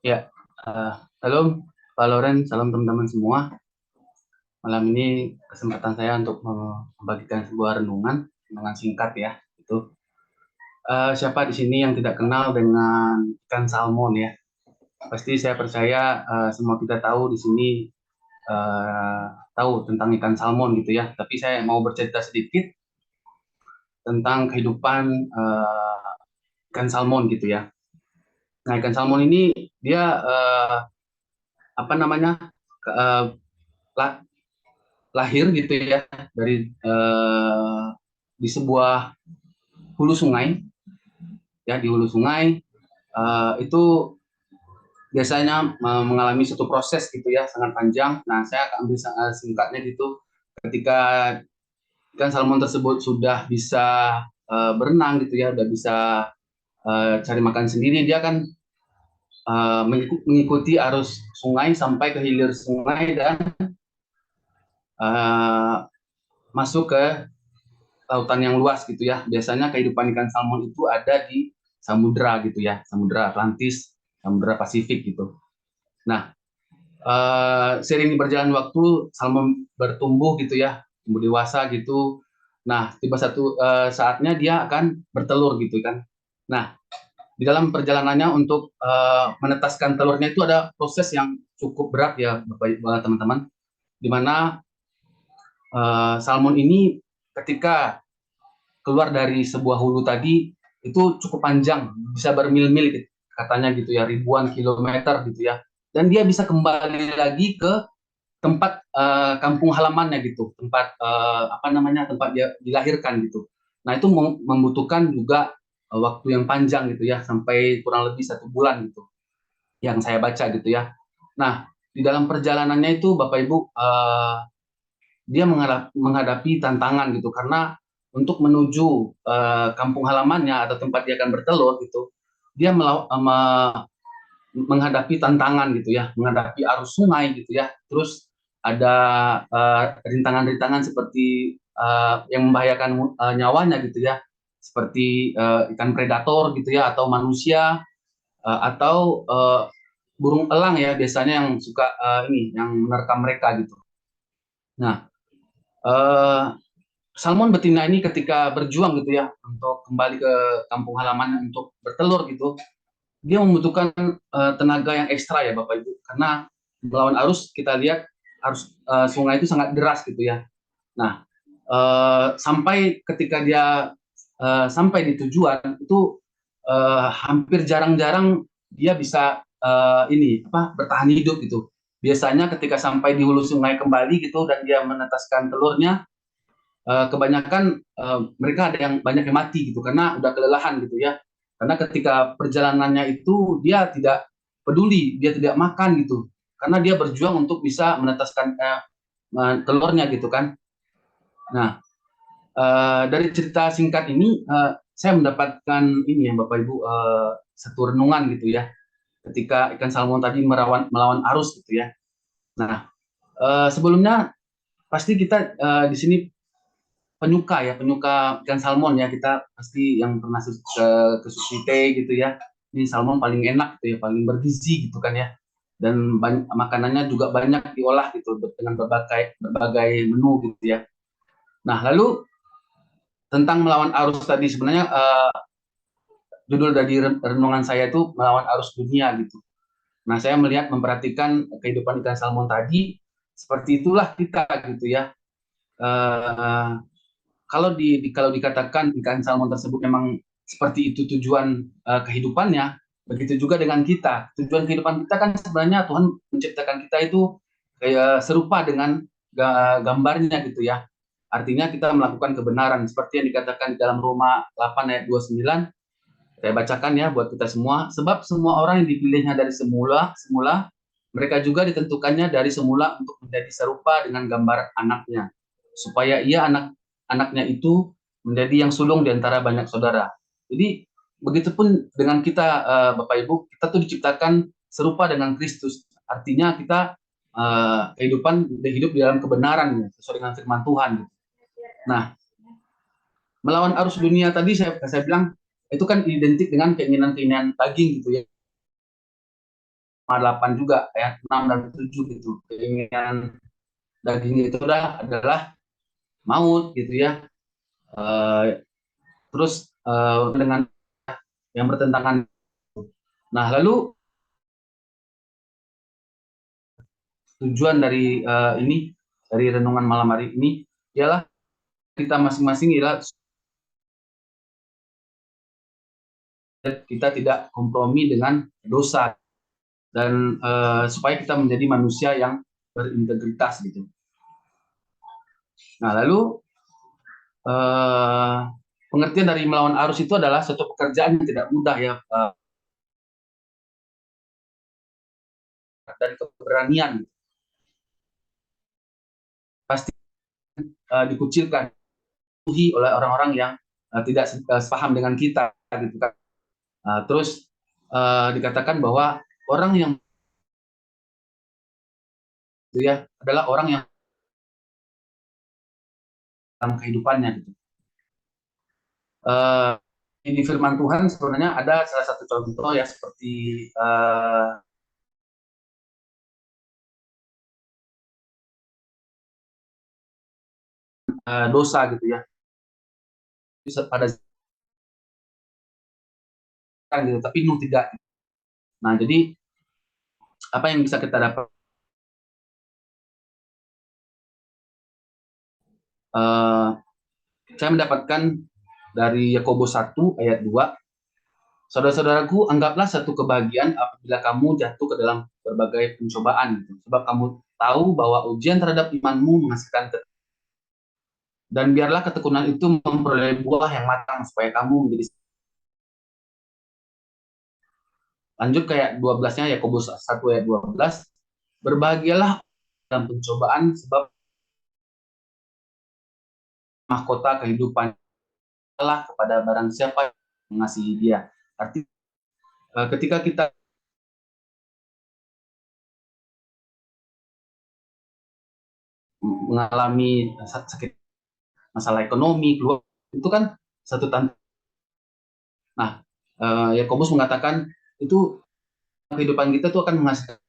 Ya, halo Pak Loren, salam teman-teman semua. Malam ini kesempatan saya untuk membagikan sebuah renungan singkat ya. Itu siapa di sini yang tidak kenal dengan ikan salmon ya? Pasti saya percaya semua kita tahu di sini eh, tahu tentang ikan salmon gitu ya. Tapi saya mau bercerita sedikit tentang kehidupan ikan salmon gitu ya. Nah, ikan salmon ini dia apa namanya? eh, la- lahir gitu ya dari di sebuah hulu sungai ya di hulu sungai itu biasanya mengalami satu proses gitu ya sangat panjang. Nah, saya akan ambil singkatnya gitu. Ketika ikan salmon tersebut sudah bisa berenang gitu ya, udah bisa cari makan sendiri, dia akan mengikuti arus sungai sampai ke hilir sungai dan uh, masuk ke lautan yang luas gitu ya. Biasanya kehidupan ikan salmon itu ada di samudra gitu ya, samudra Atlantis, samudra Pasifik gitu. Nah, sering berjalan waktu salmon bertumbuh gitu ya, tumbuh dewasa gitu. Nah, tiba satu saatnya dia akan bertelur gitu kan. Nah, di dalam perjalanannya untuk menetaskan telurnya itu ada proses yang cukup berat ya, Bapak teman-teman, di mana salmon ini ketika keluar dari sebuah hulu tadi itu cukup panjang, bisa bermil-mil gitu, katanya gitu ya, ribuan kilometer gitu ya. Dan dia bisa kembali lagi ke tempat kampung halamannya gitu, tempat apa namanya, tempat dia dilahirkan gitu. Nah, itu membutuhkan juga waktu yang panjang gitu ya, sampai kurang lebih 1 bulan gitu, yang saya baca gitu ya. Nah, di dalam perjalanannya itu Bapak Ibu dia menghadapi tantangan gitu karena untuk menuju kampung halamannya atau tempat dia akan bertelur gitu, dia menghadapi tantangan gitu ya, menghadapi arus sungai gitu ya, terus ada rintangan-rintangan seperti yang membahayakan nyawanya gitu ya, seperti ikan predator gitu ya, atau manusia atau burung elang ya biasanya yang suka ini yang menerkam mereka gitu. Nah, eh, salmon betina ini ketika berjuang gitu ya untuk kembali ke kampung halaman untuk bertelur gitu, dia membutuhkan tenaga yang ekstra ya Bapak Ibu, karena melawan arus kita lihat arus sungai itu sangat deras gitu ya. Nah, sampai ketika dia sampai di tujuan itu hampir jarang-jarang dia bisa ini apa bertahan hidup gitu. Biasanya ketika sampai di hulu sungai kembali gitu dan dia menetaskan telurnya, kebanyakan mereka ada yang banyak yang mati gitu karena udah kelelahan gitu ya. Karena ketika perjalanannya itu dia tidak peduli, dia tidak makan gitu. Karena dia berjuang untuk bisa menetaskan telurnya gitu kan. Nah, dari cerita singkat ini saya mendapatkan ini ya Bapak Ibu satu renungan gitu ya. Ketika ikan salmon tadi melawan arus gitu ya. Nah, sebelumnya pasti kita di sini penyuka ikan salmon ya, kita pasti yang pernah ke sushi tei gitu ya, ini salmon paling enak gitu ya, paling bergizi gitu kan ya, dan makanannya juga banyak diolah gitu dengan berbagai berbagai menu gitu ya. Nah, lalu tentang melawan arus tadi sebenarnya judul dari renungan saya itu melawan arus dunia gitu. Nah, saya melihat memperhatikan kehidupan ikan salmon tadi, seperti itulah kita gitu ya. Eh, kalau dikatakan ikan salmon tersebut memang seperti itu tujuan kehidupannya, begitu juga dengan kita. Tujuan kehidupan kita kan sebenarnya Tuhan menciptakan kita itu kayak serupa dengan gambarnya gitu ya. Artinya kita melakukan kebenaran seperti yang dikatakan di dalam Roma 8 ayat 29. Saya bacakan ya buat kita semua. Sebab semua orang yang dipilihnya dari semula mereka juga ditentukannya dari semula untuk menjadi serupa dengan gambar anaknya, supaya ia anaknya itu menjadi yang sulung di antara banyak saudara. Jadi begitupun dengan kita Bapak Ibu, kita tuh diciptakan serupa dengan Kristus. Artinya kita kehidupan hidup di dalam kebenaran ya, sesuai dengan firman Tuhan. Nah, melawan arus dunia tadi saya bilang itu kan identik dengan keinginan-keinginan daging gitu ya. 8 juga ayat 6 dan 7 gitu. Keinginan daging itu adalah maut gitu ya. Eh, terus dengan yang bertentangan. Nah, lalu tujuan dari ini, dari renungan malam hari ini ialah kita masing-masing ialah kita tidak kompromi dengan dosa dan supaya kita menjadi manusia yang berintegritas gitu. Nah, lalu eh, pengertian dari melawan arus itu adalah suatu pekerjaan yang tidak mudah ya, dan keberanian pasti dikucilkan oleh orang-orang yang tidak sepaham dengan kita gitu kan. Terus dikatakan bahwa orang yang itu ya adalah orang yang dalam kehidupannya gitu. Uh, ini firman Tuhan sebenarnya ada salah satu contoh ya seperti dosa gitu ya. Pada gitu, tapi Nuh tidak. Nah, jadi apa yang bisa kita dapat? Uh, saya mendapatkan dari Yakobus 1 ayat 2. Saudara-saudaraku, anggaplah satu kebahagiaan apabila kamu jatuh ke dalam berbagai pencobaan gitu. Sebab kamu tahu bahwa ujian terhadap imanmu menghasilkan dan biarlah ketekunan itu memperoleh buah yang matang supaya kamu menjadi. Lanjut kayak 12-nya Yakobus 1 ayat 12. Berbahagialah dalam pencobaan sebab mahkota kehidupan telah kepada barang siapa yang mengasihi dia. Artinya ketika kita mengalami sakit, masalah ekonomi, keluarga, itu kan satu tantangan. Nah, Yakobus mengatakan itu kehidupan kita tuh akan menghasilkan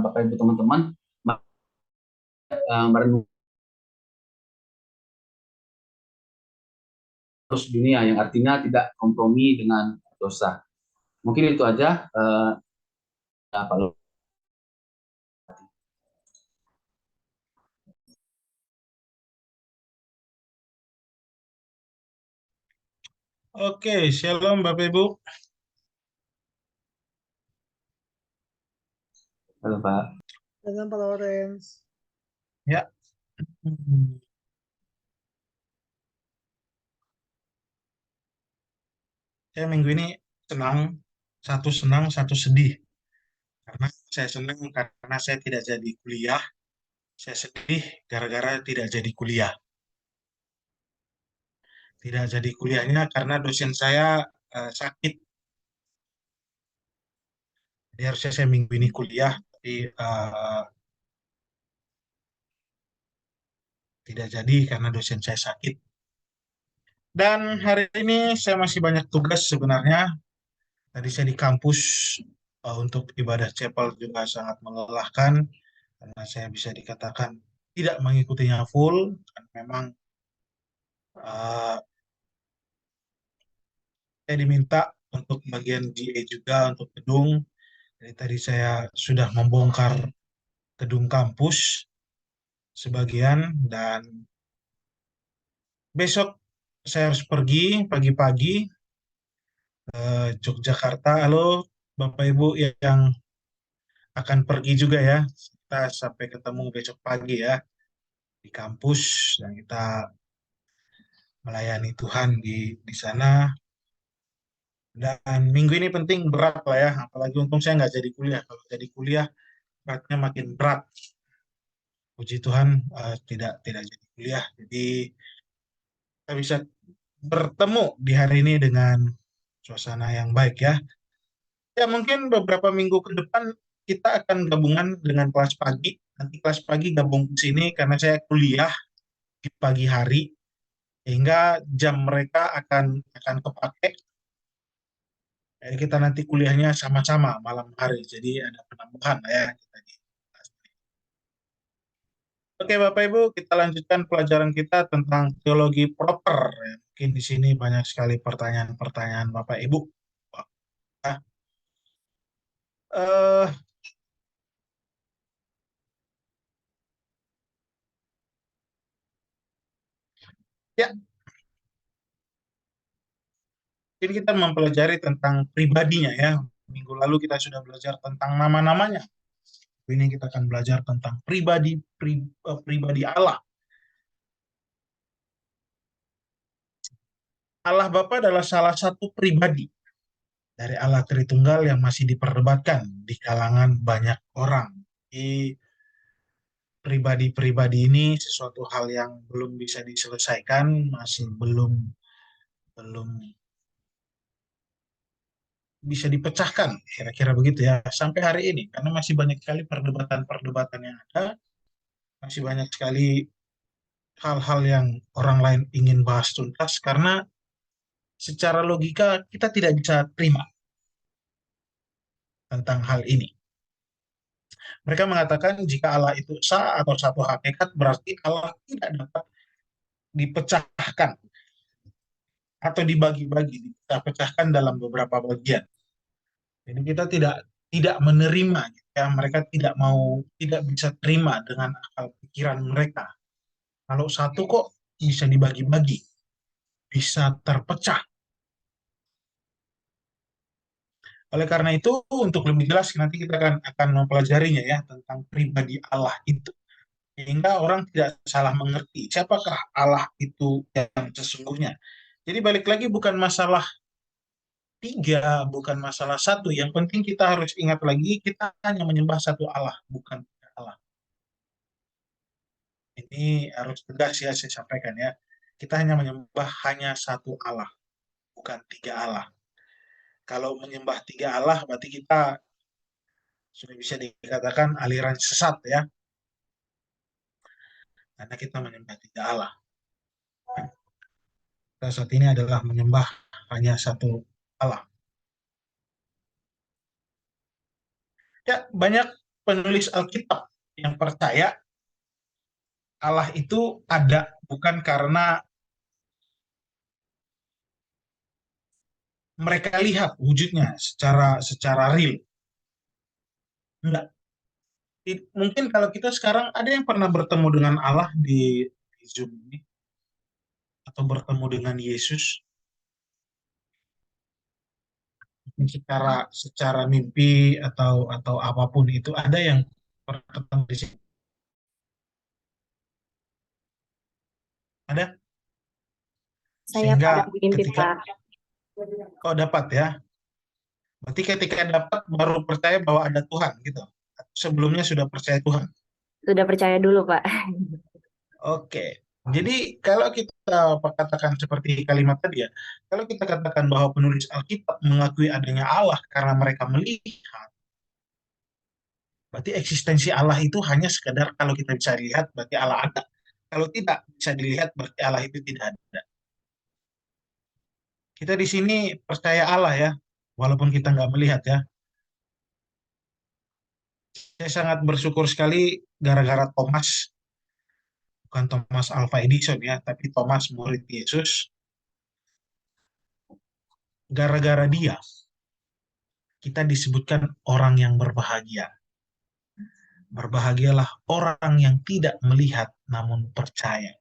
Bapak Ibu teman-teman merenung terus dunia yang artinya tidak kompromi dengan dosa. Mungkin itu aja Pak. Oke, shalom Bapak Ibu. Halo Pak. Dengan Pak Lawrence. Ya. Saya minggu ini senang, satu sedih. Karena saya senang karena saya tidak jadi kuliah. Saya sedih gara-gara tidak jadi kuliah. Tidak jadi kuliahnya karena dosen saya sakit. Jadi harusnya saya minggu ini kuliah, tapi tidak jadi karena dosen saya sakit. Dan hari ini saya masih banyak tugas sebenarnya. Tadi saya di kampus untuk ibadah chapel juga sangat melelahkan karena saya bisa dikatakan tidak mengikutinya full. Dan memang uh, saya diminta untuk bagian GA juga untuk gedung. Jadi tadi saya sudah membongkar gedung kampus sebagian dan besok saya harus pergi pagi-pagi ke Yogyakarta. Halo Bapak Ibu yang akan pergi juga ya. Kita sampai ketemu besok pagi ya di kampus dan kita melayani Tuhan di sana. Dan minggu ini penting berat lah ya, apalagi untung saya nggak jadi kuliah. Kalau jadi kuliah beratnya makin berat. Puji Tuhan tidak jadi kuliah. Jadi kita bisa bertemu di hari ini dengan suasana yang baik ya. Ya mungkin beberapa minggu ke depan kita akan gabungan dengan kelas pagi. Nanti kelas pagi gabung ke sini karena saya kuliah di pagi hari. sehingga jam mereka akan kepake. Jadi kita nanti kuliahnya sama-sama malam hari, jadi ada penambahan lah ya kita di kelas ini. Oke Bapak Ibu, kita lanjutkan pelajaran kita tentang teologi proper. Ya, mungkin di sini banyak sekali pertanyaan-pertanyaan Bapak Ibu. Nah, eh, ya, jadi kita mempelajari tentang pribadinya ya. Minggu lalu kita sudah belajar tentang nama-namanya. Ini kita akan belajar tentang pribadi Allah. Allah Bapa adalah salah satu pribadi dari Allah Tritunggal yang masih diperdebatkan di kalangan banyak orang. Di pribadi-pribadi ini sesuatu hal yang belum bisa diselesaikan, masih belum belum bisa dipecahkan, kira-kira begitu ya, sampai hari ini. Karena masih banyak sekali perdebatan-perdebatan yang ada, masih banyak sekali hal-hal yang orang lain ingin bahas tuntas, karena secara logika kita tidak bisa terima tentang hal ini. Mereka mengatakan jika Allah itu esa atau satu hakikat, berarti Allah tidak dapat dipecahkan atau dibagi-bagi, dipecahkan dalam beberapa bagian. Jadi kita tidak menerima, ya, mereka tidak bisa terima dengan akal pikiran mereka. Kalau satu kok bisa dibagi-bagi, bisa terpecah. Oleh karena itu, untuk lebih jelas nanti kita akan mempelajarinya ya tentang pribadi Allah itu. Sehingga orang tidak salah mengerti siapakah Allah itu yang sesungguhnya. Jadi balik lagi bukan masalah tiga, bukan masalah satu. Yang penting kita harus ingat lagi kita hanya menyembah satu Allah, bukan tiga Allah. Ini harus tegas ya saya sampaikan ya. Kita hanya menyembah hanya satu Allah, bukan tiga Allah. Kalau menyembah tiga Allah berarti kita sudah bisa dikatakan aliran sesat ya. Karena kita menyembah tiga Allah. Kita saat ini adalah menyembah hanya satu Allah. Ya, banyak penulis Alkitab yang percaya Allah itu ada bukan karena mereka lihat wujudnya secara real. Enggak. Mungkin kalau kita sekarang ada yang pernah bertemu dengan Allah di Zoom ini atau bertemu dengan Yesus secara mimpi atau apapun itu ada yang pernah ketemu di sini. Ada Saya sehingga pada mimpi, ketika Pak. kau dapat ya, berarti ketika dapat baru percaya bahwa ada Tuhan gitu. Sebelumnya sudah percaya Tuhan. Sudah percaya dulu, Pak. Oke. Jadi kalau kita katakan seperti kalimat tadi ya, kalau kita katakan bahwa penulis Alkitab mengakui adanya Allah karena mereka melihat, berarti eksistensi Allah itu hanya sekedar kalau kita bisa lihat berarti Allah ada. Kalau tidak bisa dilihat berarti Allah itu tidak ada. Kita di sini percaya Allah ya, walaupun kita nggak melihat ya. Saya sangat bersyukur sekali gara-gara Thomas, bukan Thomas Alva Edison ya, tapi Thomas murid Yesus. Gara-gara dia, kita disebutkan orang yang berbahagia. Berbahagialah orang yang tidak melihat namun percaya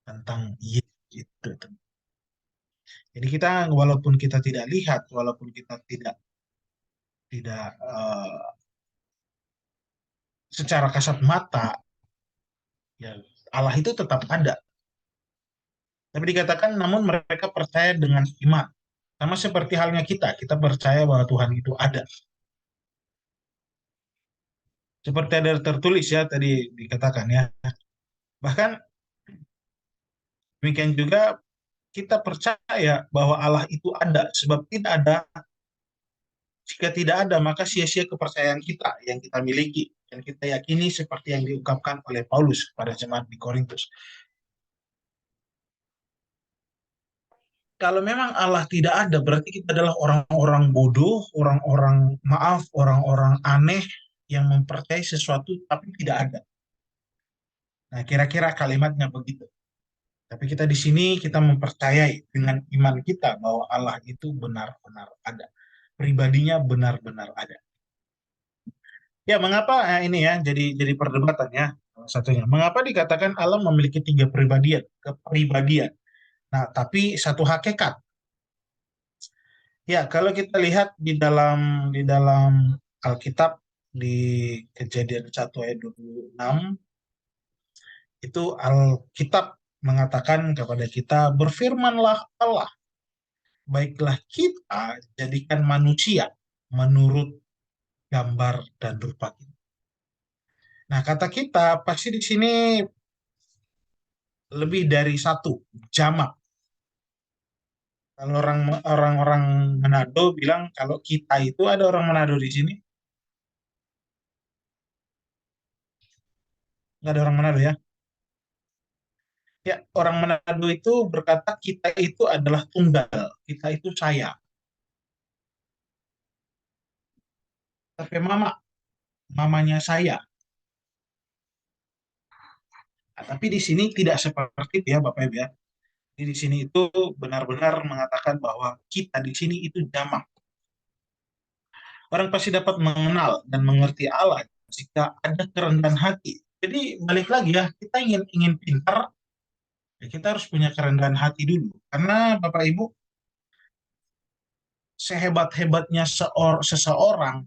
tentang Yesus itu. Jadi kita walaupun kita tidak lihat, walaupun kita tidak secara kasat mata, ya Allah itu tetap ada. Tapi dikatakan namun mereka percaya dengan iman. Sama seperti halnya kita percaya bahwa Tuhan itu ada. Seperti ada tertulis ya tadi dikatakan ya. Bahkan demikian juga kita percaya bahwa Allah itu ada, sebab tidak ada, jika tidak ada maka sia-sia kepercayaan kita yang kita miliki. Dan kita yakini seperti yang diungkapkan oleh Paulus kepada jemaat di Korintus. Kalau memang Allah tidak ada, berarti kita adalah orang-orang bodoh, orang-orang aneh yang mempercayai sesuatu tapi tidak ada. Nah, kira-kira kalimatnya begitu. Tapi kita di sini kita mempercayai dengan iman kita bahwa Allah itu benar-benar ada. Pribadinya benar-benar ada. Ya, mengapa ini ya jadi perdebatan ya salah satunya. Mengapa dikatakan Allah memiliki 3 kepribadian? Nah, tapi satu hakikat. Ya, kalau kita lihat di dalam Alkitab di Kejadian 1 ayat 26 itu Alkitab mengatakan kepada kita, berfirmanlah Allah, baiklah kita jadikan manusia menurut gambar dan rupa kita. Nah, kata kita pasti di sini lebih dari satu, jamak. Kalau orang-orang Manado bilang kalau kita itu ada orang Manado di sini, nggak ada orang Manado ya. Ya, orang Manado itu berkata kita itu adalah tunggal, kita itu saya. Tapi mamanya saya. Nah, tapi di sini tidak seperti itu ya Bapak Ibu ya. Di sini itu benar-benar mengatakan bahwa kita di sini itu jamak. Orang pasti dapat mengenal dan mengerti Allah jika ada kerendahan hati. Jadi balik lagi ya, kita ingin pintar, ya kita harus punya kerendahan hati dulu. Karena Bapak Ibu, sehebat-hebatnya seseorang,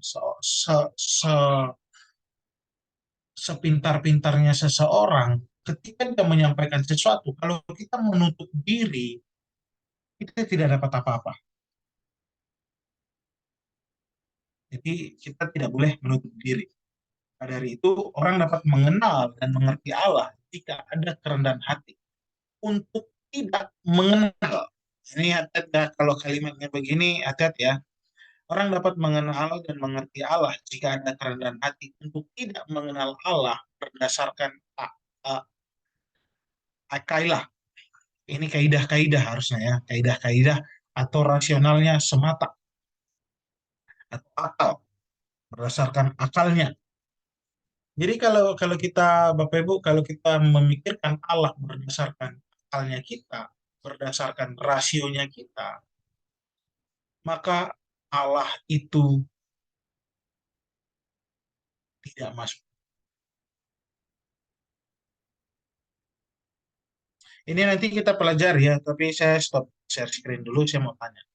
sepintar-pintarnya seseorang, ketika dia menyampaikan sesuatu, kalau kita menutup diri, kita tidak dapat apa-apa. Jadi kita tidak boleh menutup diri. Dari itu orang dapat mengenal dan mengerti Allah jika ada kerendahan hati. Untuk tidak mengenal, ini hati-hati kalau kalimatnya begini, hati-hati ya. Orang dapat mengenal dan mengerti Allah jika ada kerendahan hati. Untuk tidak mengenal Allah berdasarkan akailah. Ini kaidah-kaidah harusnya ya, kaidah-kaidah atau rasionalnya semata atau akal, berdasarkan akalnya. Jadi kalau kalau kita Bapak Ibu, kalau kita memikirkan Allah berdasarkan akalnya kita, berdasarkan rasionya kita, maka Allah itu tidak masuk. Ini nanti kita pelajari ya, tapi saya stop share screen dulu, saya mau tanya.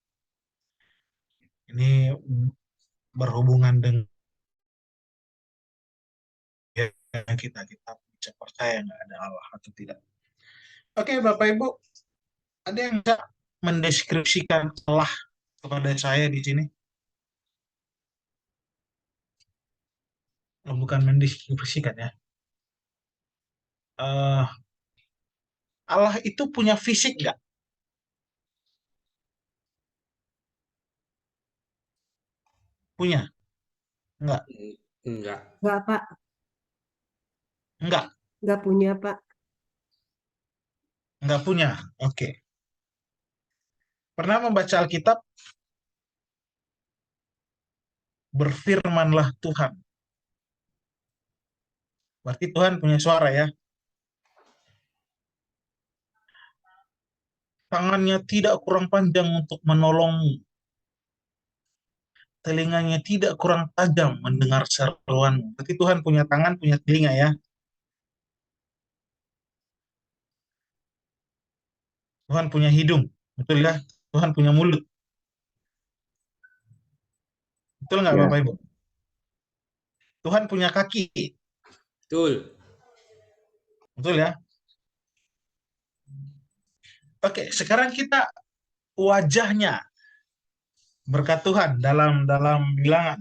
Ini berhubungan dengan kita bisa percaya nggak ada Allah atau tidak. Oke, Bapak Ibu, ada yang bisa mendeskripsikan Allah kepada saya di sini? Oh, bukan mendeskripsikan ya. Eh, Allah itu punya fisik nggak? Punya? Nggak? Enggak. Enggak, Pak. Nggak? Enggak punya, Pak. Nggak punya. Oke. Pernah membaca Alkitab? Berfirmanlah Tuhan. Berarti Tuhan punya suara ya. Tangannya tidak kurang panjang untuk menolongmu. Telinganya tidak kurang tajam mendengar seruanmu. Berarti Tuhan punya tangan, punya telinga ya. Tuhan punya hidung. Betul ya? Tuhan punya mulut. Betul nggak Ya. Bapak Ibu? Tuhan punya kaki. Betul. Betul ya? Oke, sekarang kita wajahnya berkat Tuhan dalam dalam bilangan.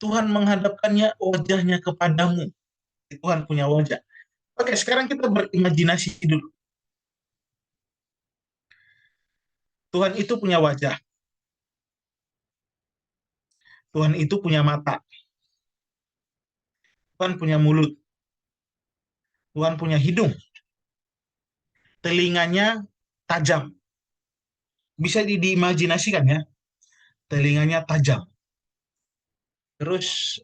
Tuhan menghadapkannya wajahnya kepadamu. Tuhan punya wajah. Oke, sekarang kita berimajinasi dulu. Tuhan itu punya wajah. Tuhan itu punya mata. Tuhan punya mulut, Tuhan punya hidung, telinganya tajam. Bisa diimajinasikan ya, telinganya tajam. Terus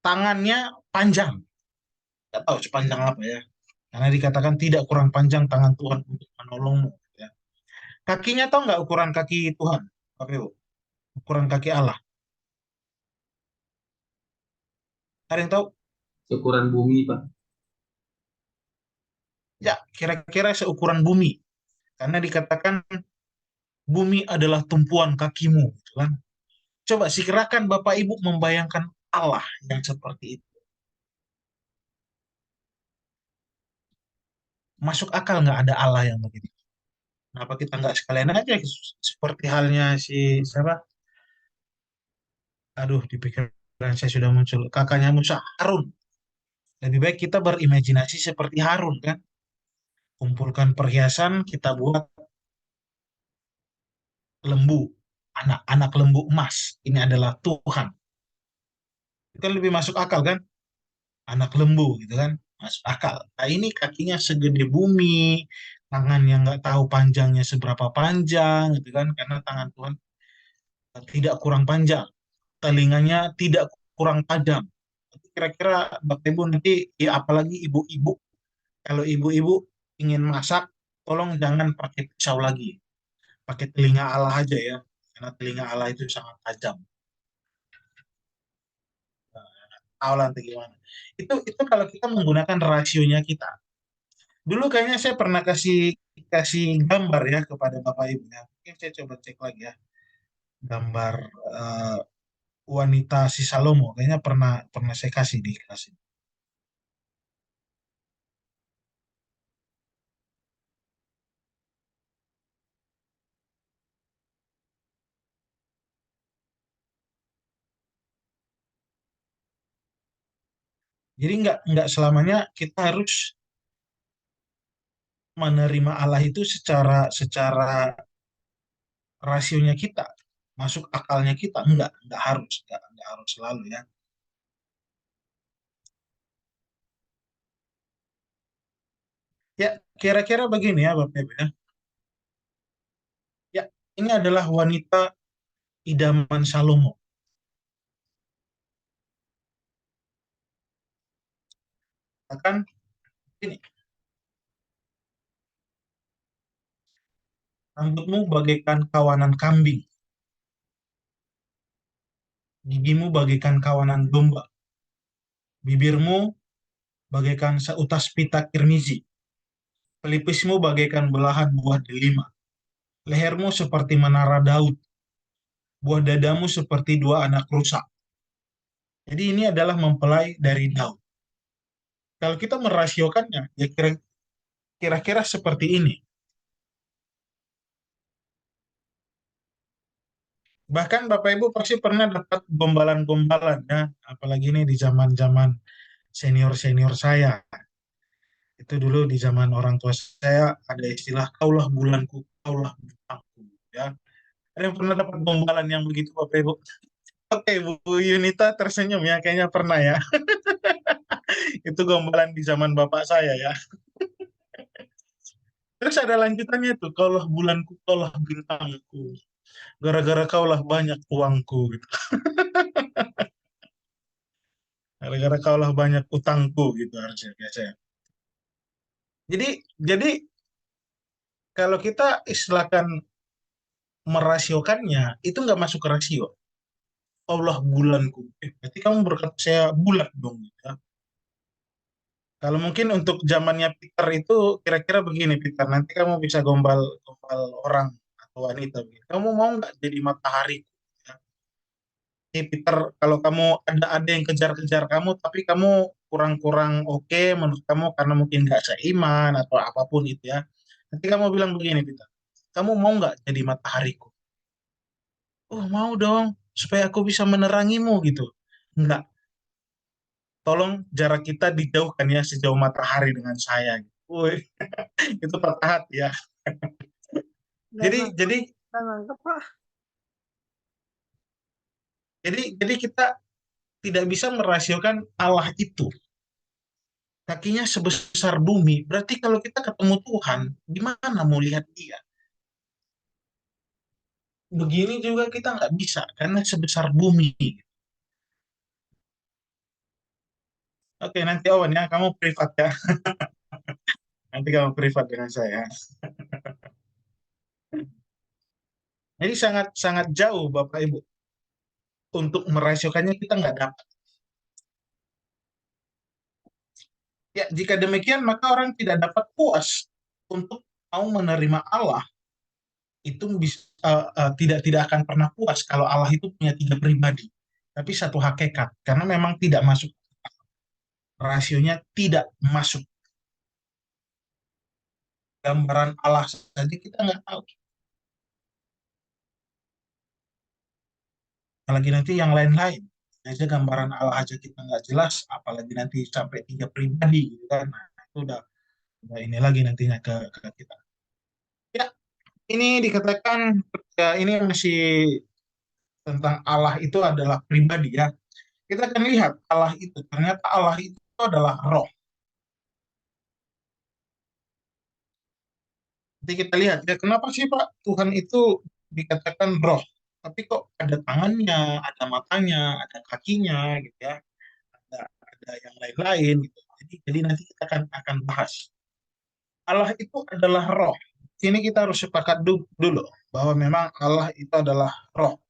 tangannya panjang. Nggak tahu sepanjang apa ya. Karena dikatakan tidak kurang panjang tangan Tuhan untuk menolongmu. Ya. Kakinya tahu nggak ukuran kaki Tuhan? Bapak Ibu? Ukuran kaki Allah. Ada yang tahu? Seukuran bumi, Pak. Ya, kira-kira seukuran bumi. Karena dikatakan bumi adalah tumpuan kakimu. Gitu kan? Coba sikirakan Bapak Ibu membayangkan Allah yang seperti itu. Masuk akal nggak ada Allah yang begitu? Kenapa kita nggak sekalian aja seperti halnya si siapa? Aduh, di pikiran saya sudah muncul kakaknya Musa, Harun. Lebih baik kita berimajinasi seperti Harun kan. Kumpulkan perhiasan, kita buat lembu, anak-anak lembu emas. Ini adalah Tuhan. Itu kan lebih masuk akal kan? Anak lembu gitu kan, masuk akal. Nah ini kakinya segede bumi, tangan yang nggak tahu panjangnya seberapa panjang gitu kan, karena tangan Tuhan tidak kurang panjang, telinganya tidak kurang tajam. Kira-kira Bapak Ibu nanti, ya apalagi ibu-ibu, kalau ibu-ibu ingin masak, tolong jangan pakai pisau lagi, pakai telinga Allah aja ya, karena telinga Allah itu sangat tajam. Tahu lah nanti gimana. Itu kalau kita menggunakan rasionya kita. Dulu kayaknya saya pernah kasih kasih gambar ya kepada Bapak Ibu ya. Mungkin saya coba cek lagi ya. Gambar eh, wanita si Salomo. Kayaknya pernah pernah saya kasih di kelas ini. Jadi nggak selamanya kita harus menerima Allah itu secara secara rasionya kita, masuk akalnya kita. Nggak harus selalu ya. Ya, kira-kira begini ya Bapak Ibu ya. Ya, ini adalah wanita idaman Salomo. Bahkan ini, rambutmu bagaikan kawanan kambing, gigimu bagaikan kawanan domba, bibirmu bagaikan seutas pita kirmizi, pelipismu bagaikan belahan buah delima, lehermu seperti menara Daud, buah dadamu seperti dua anak rusa. Jadi ini adalah mempelai dari Daud. Kalau kita merasiokannya, ya kira-kira seperti ini. Bahkan Bapak Ibu pasti pernah dapat gombalan-gombalan ya, apalagi ini di zaman-zaman senior-senior saya. Itu dulu di zaman orang tua saya ada istilah kaulah bulanku, kaulah bintangku ya. Ada yang pernah dapat gombalan yang begitu Bapak Ibu? Oke, Bu Yunita tersenyum ya, kayaknya pernah ya. Itu gombalan di zaman bapak saya ya. Terus ada lanjutannya tuh, kaulah bulanku, kaulah bintangku. Gara-gara kaulah banyak uangku gitu. Gara-gara kaulah banyak utangku gitu harusnya biasanya. Jadi kalau kita istilahkan merasiokannya, itu nggak masuk ke rasio. Allah bulanku. Berarti kamu berkata saya bulat dong. Gitu ya. Kalau mungkin untuk zamannya Peter itu kira-kira begini Peter, nanti kamu bisa gombal gombal orang atau wanita. Begini. Kamu mau nggak jadi matahari? Ya. Ini Peter, kalau kamu ada yang kejar-kejar kamu, tapi kamu kurang-kurang oke menurut kamu karena mungkin nggak seiman atau apapun itu ya. Nanti kamu bilang begini Peter, kamu mau nggak jadi matahariku? Oh mau dong, supaya aku bisa menerangimu gitu. Enggak, tolong jarak kita dijauhkan ya sejauh matahari dengan saya. Woi, itu patah hati ya. Nggak Jadi nangkep, jadi nggak nangkep, Pak. Jadi kita tidak bisa merasiokan Allah itu. Kakinya sebesar bumi. Berarti kalau kita ketemu Tuhan, gimana mau lihat dia? Begini juga kita nggak bisa, karena sebesar bumi. Oke, nanti Owen ya, kamu privat ya. Nanti kamu privat dengan saya. Jadi sangat sangat jauh Bapak Ibu. Untuk merasiokannya kita nggak dapat. Ya, jika demikian maka orang tidak dapat puas untuk mau menerima Allah. Itu tidak akan pernah puas kalau Allah itu punya tiga pribadi. Tapi satu hakikat, karena memang tidak masuk. Rasionya tidak masuk. Gambaran Allah saja kita nggak tahu. Apalagi nanti yang lain-lain. Aja gambaran Allah aja kita nggak jelas, apalagi nanti sampai tiga pribadi gitu kan. Nah, itu udah ini lagi nantinya ke kita. Ya, ini dikatakan ya, ini masih tentang Allah itu adalah pribadi ya. Kita akan lihat Allah itu, ternyata Allah itu adalah roh. Jadi kita lihat ya, kenapa sih Pak Tuhan itu dikatakan roh? Tapi kok ada tangannya, ada matanya, ada kakinya gitu ya. Ada yang lain-lain gitu. Jadi nanti kita akan bahas. Allah itu adalah roh. Ini kita harus sepakat dulu bahwa memang Allah itu adalah roh.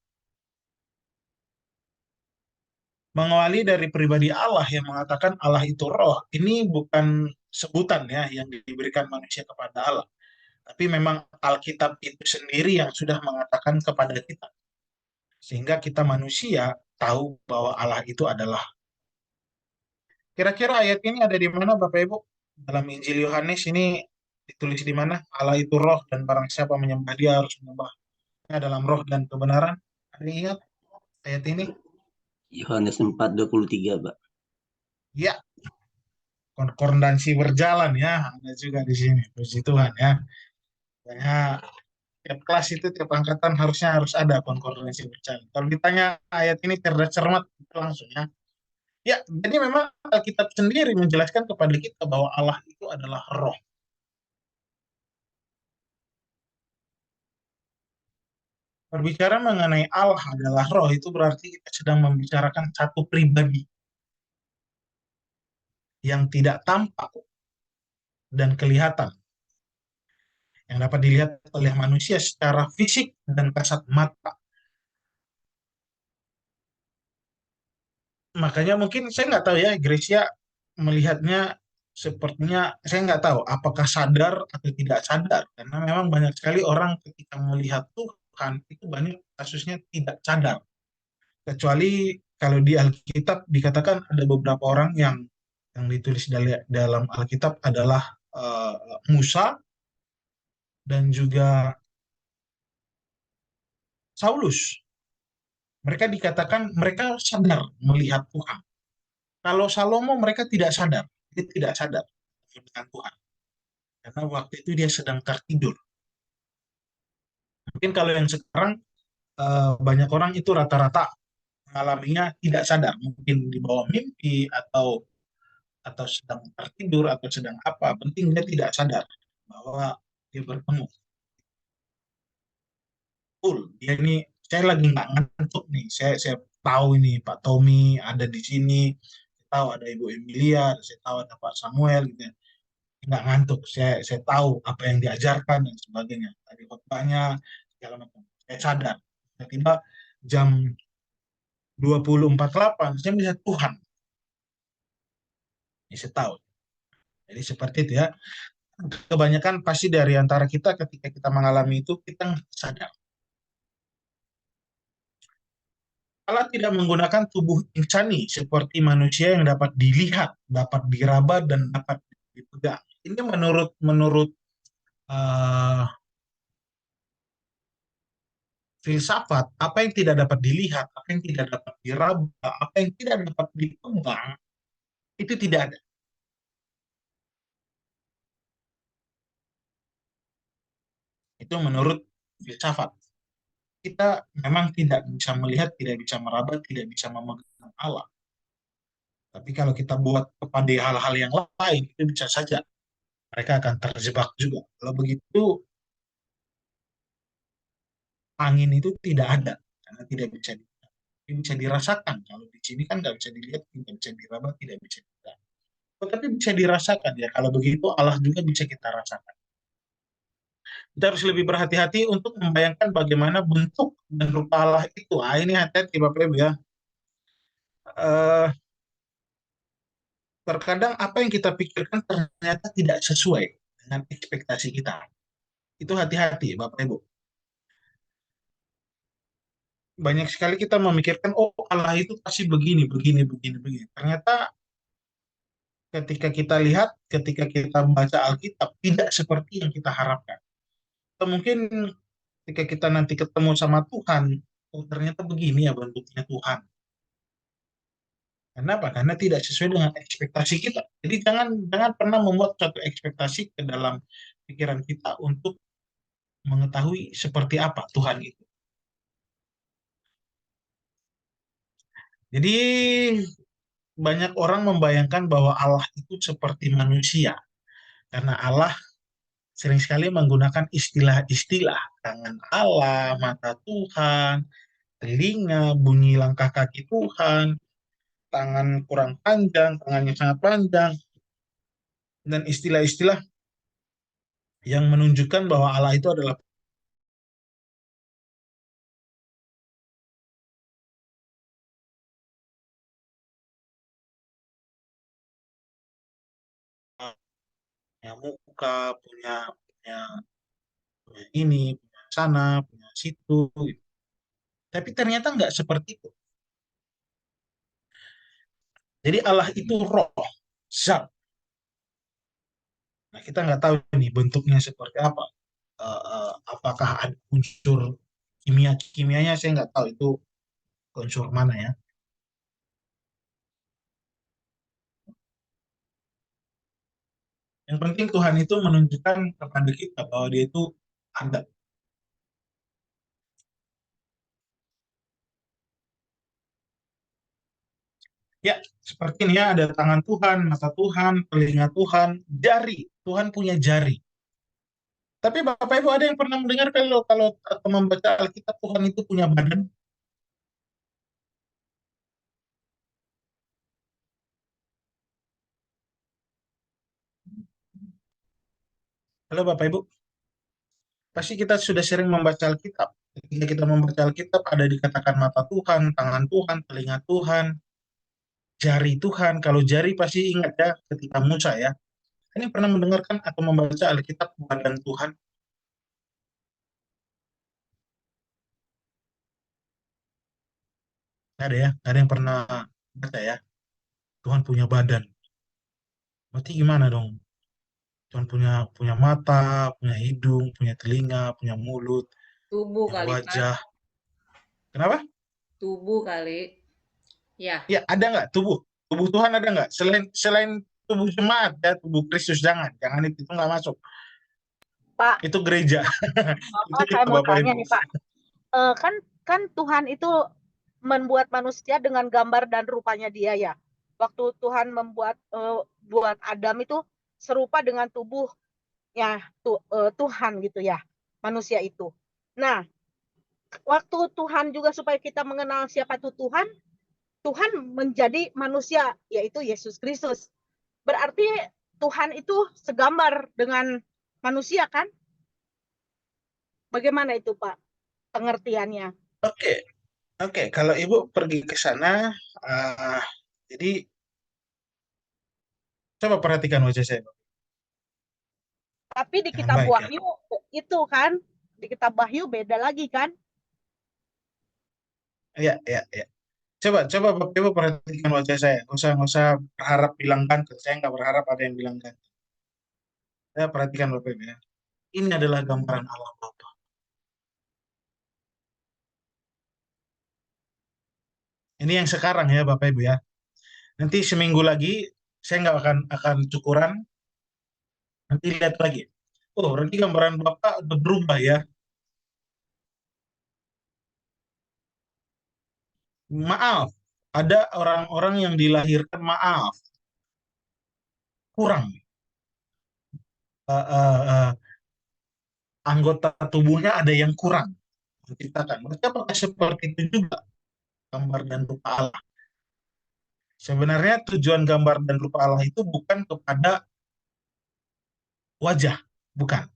Mengawali dari pribadi Allah yang mengatakan Allah itu roh, ini bukan sebutan ya yang diberikan manusia kepada Allah. Tapi memang Alkitab itu sendiri yang sudah mengatakan kepada kita. Sehingga kita manusia tahu bahwa Allah itu adalah. Kira-kira ayat ini ada di mana Bapak Ibu? Dalam Injil Yohanes ini ditulis di mana? Allah itu roh dan barang siapa menyembah dia harus menyembahnya dalam roh dan kebenaran. Ada yang ingat ayat ini? Yohanes 4:23, Pak. Ya, konkordansi berjalan ya. Ada juga di sini. Puji Tuhan ya. Ya, tiap kelas itu, tiap angkatan harus ada konkordansi berjalan. Kalau ditanya ayat ini cerdas cermat, langsung ya. Ya, jadi memang Alkitab sendiri menjelaskan kepada kita bahwa Allah itu adalah roh. Berbicara mengenai Allah adalah roh, itu berarti kita sedang membicarakan satu pribadi yang tidak tampak dan kelihatan, yang dapat dilihat oleh manusia secara fisik dan kasat mata. Makanya mungkin saya nggak tahu ya, Gracia melihatnya sepertinya, saya nggak tahu apakah sadar atau tidak sadar, karena memang banyak sekali orang ketika melihat Tuhan, itu banyak kasusnya tidak sadar. Kecuali kalau di Alkitab dikatakan ada beberapa orang yang ditulis dalam Alkitab adalah uh, Musa dan juga Saulus. Mereka dikatakan mereka sadar melihat Tuhan. Kalau Salomo mereka tidak sadar, dia tidak sadar dengan Tuhan. Karena waktu itu dia sedang tertidur. Mungkin kalau yang sekarang banyak orang itu rata-rata mengalaminya tidak sadar, mungkin di bawah mimpi atau sedang tertidur atau sedang apa, penting dia tidak sadar bahwa dia bertemu. Dia ini saya lagi nggak ngantuk nih. Saya tahu ini Pak Tommy ada di sini, saya tahu ada Ibu Emilia, saya tahu ada Pak Samuel gitu ya. Nggak ngantuk. Saya tahu apa yang diajarkan dan sebagainya. Tadi khotbahnya segala macam. Saya sadar. Tiba-tiba jam 20.48 saya melihat Tuhan. Ini saya tahu. Jadi seperti itu ya. Kebanyakan pasti dari antara kita ketika kita mengalami itu kita sadar. Allah tidak menggunakan tubuh insani seperti manusia yang dapat dilihat, dapat diraba dan dapat dipegang. Ini menurut uh, filsafat, apa yang tidak dapat dilihat, apa yang tidak dapat diraba, apa yang tidak dapat dipegang, itu tidak ada. Itu menurut filsafat. kita memang tidak bisa melihat, tidak bisa meraba, tidak bisa memegang Allah. Tapi kalau kita buat kepada hal-hal yang lain, itu bisa saja mereka akan terjebak juga. Kalau begitu, angin itu tidak ada, karena tidak bisa dirasakan. Kalau di sini kan nggak bisa dilihat, tidak bisa diraba, tidak bisa dilihat. Tetapi bisa dirasakan ya. Kalau begitu Allah juga bisa kita rasakan. Kita harus lebih berhati-hati untuk membayangkan bagaimana bentuk dan rupa Allah itu. Ah, ini hati-hati Bapak Ibu ya. Eh, Terkadang apa yang kita pikirkan ternyata tidak sesuai dengan ekspektasi kita. Itu hati-hati Bapak Ibu. Banyak sekali kita memikirkan, oh Allah itu pasti begini, begini, begini, begini. Ternyata ketika kita lihat, ketika kita baca Alkitab, tidak seperti yang kita harapkan. Atau mungkin ketika kita nanti ketemu sama Tuhan, oh ternyata begini ya bentuknya Tuhan. Kenapa? Karena tidak sesuai dengan ekspektasi kita. Jadi jangan jangan pernah membuat suatu ekspektasi ke dalam pikiran kita untuk mengetahui seperti apa Tuhan itu. Jadi banyak orang membayangkan bahwa Allah itu seperti manusia. Karena Allah sering sekali menggunakan istilah-istilah. Tangan Allah, mata Tuhan, telinga, bunyi langkah kaki Tuhan, tangan kurang panjang, tangannya sangat panjang, dan istilah-istilah yang menunjukkan bahwa Allah itu adalah punya muka, punya ini, punya sana, punya situ. Tapi ternyata nggak seperti itu. Jadi Allah itu roh, zat. Nah, kita nggak tahu nih bentuknya seperti apa. Apakah ada unsur kimianya saya nggak tahu itu unsur mana ya. Yang penting Tuhan itu menunjukkan kepada kita bahwa dia itu ada. Ya, seperti ini ya, ada tangan Tuhan, mata Tuhan, telinga Tuhan, jari. Tuhan punya jari. Tapi Bapak Ibu ada yang pernah mendengar kalau atau membaca Alkitab Tuhan itu punya badan? Halo Bapak Ibu, pasti kita sudah sering membaca Alkitab. Ketika kita membaca Alkitab ada dikatakan mata Tuhan, tangan Tuhan, telinga Tuhan, jari Tuhan. Kalau jari pasti ingat ya ketika Musa ya. Ini pernah mendengarkan atau membaca Alkitab badan Tuhan? Nggak ada ya, nggak ada yang pernah baca ya. Tuhan punya badan. Berarti gimana dong? Tuhan punya punya mata, punya hidung, punya telinga, punya mulut, Tubuh punya kali, Pak. wajah. Kenapa? Tubuh kali. Ya, Ya, ada nggak tubuh? Tubuh Tuhan ada nggak? Selain selain tubuh jemaat ya, tubuh Kristus jangan itu nggak masuk. Pak, Itu gereja. Itu saya juga mau Bapak tanya Ibu. nih Pak. Kan kan Tuhan itu membuat manusia dengan gambar dan rupanya Dia ya. Waktu Tuhan membuat buat Adam itu serupa dengan tubuhnya Tuhan gitu ya, manusia itu. Nah, waktu Tuhan juga supaya kita mengenal siapa itu Tuhan, Tuhan menjadi manusia yaitu Yesus Kristus. Berarti Tuhan itu segambar dengan manusia kan? Bagaimana itu Pak pengertiannya? Oke, oke. Kalau Ibu pergi ke sana, ah, jadi coba perhatikan wajah saya, Pak. Tapi di Dengan kitab baik ya. Wahyu itu kan, di kitab Wahyu beda lagi kan? Ya, ya, ya. Coba Bapak Ibu perhatikan wajah saya. Nggak usah berharap bilang ganteng. Saya nggak berharap ada yang bilang ganteng. Saya perhatikan Bapak Ibu ya. Ini adalah gambaran Allah Bapa. Ini yang sekarang ya Bapak Ibu ya. Nanti seminggu lagi saya nggak akan cukuran. Nanti lihat lagi. Oh, berarti gambaran Bapak udah berubah ya. Maaf, ada orang-orang yang dilahirkan maaf, kurang. Eh, eh, eh, Anggota tubuhnya ada yang kurang menciptakan. Mereka pakai seperti itu juga gambar dan rupa Allah. Sebenarnya tujuan gambar dan rupa Allah itu bukan kepada wajah, bukan.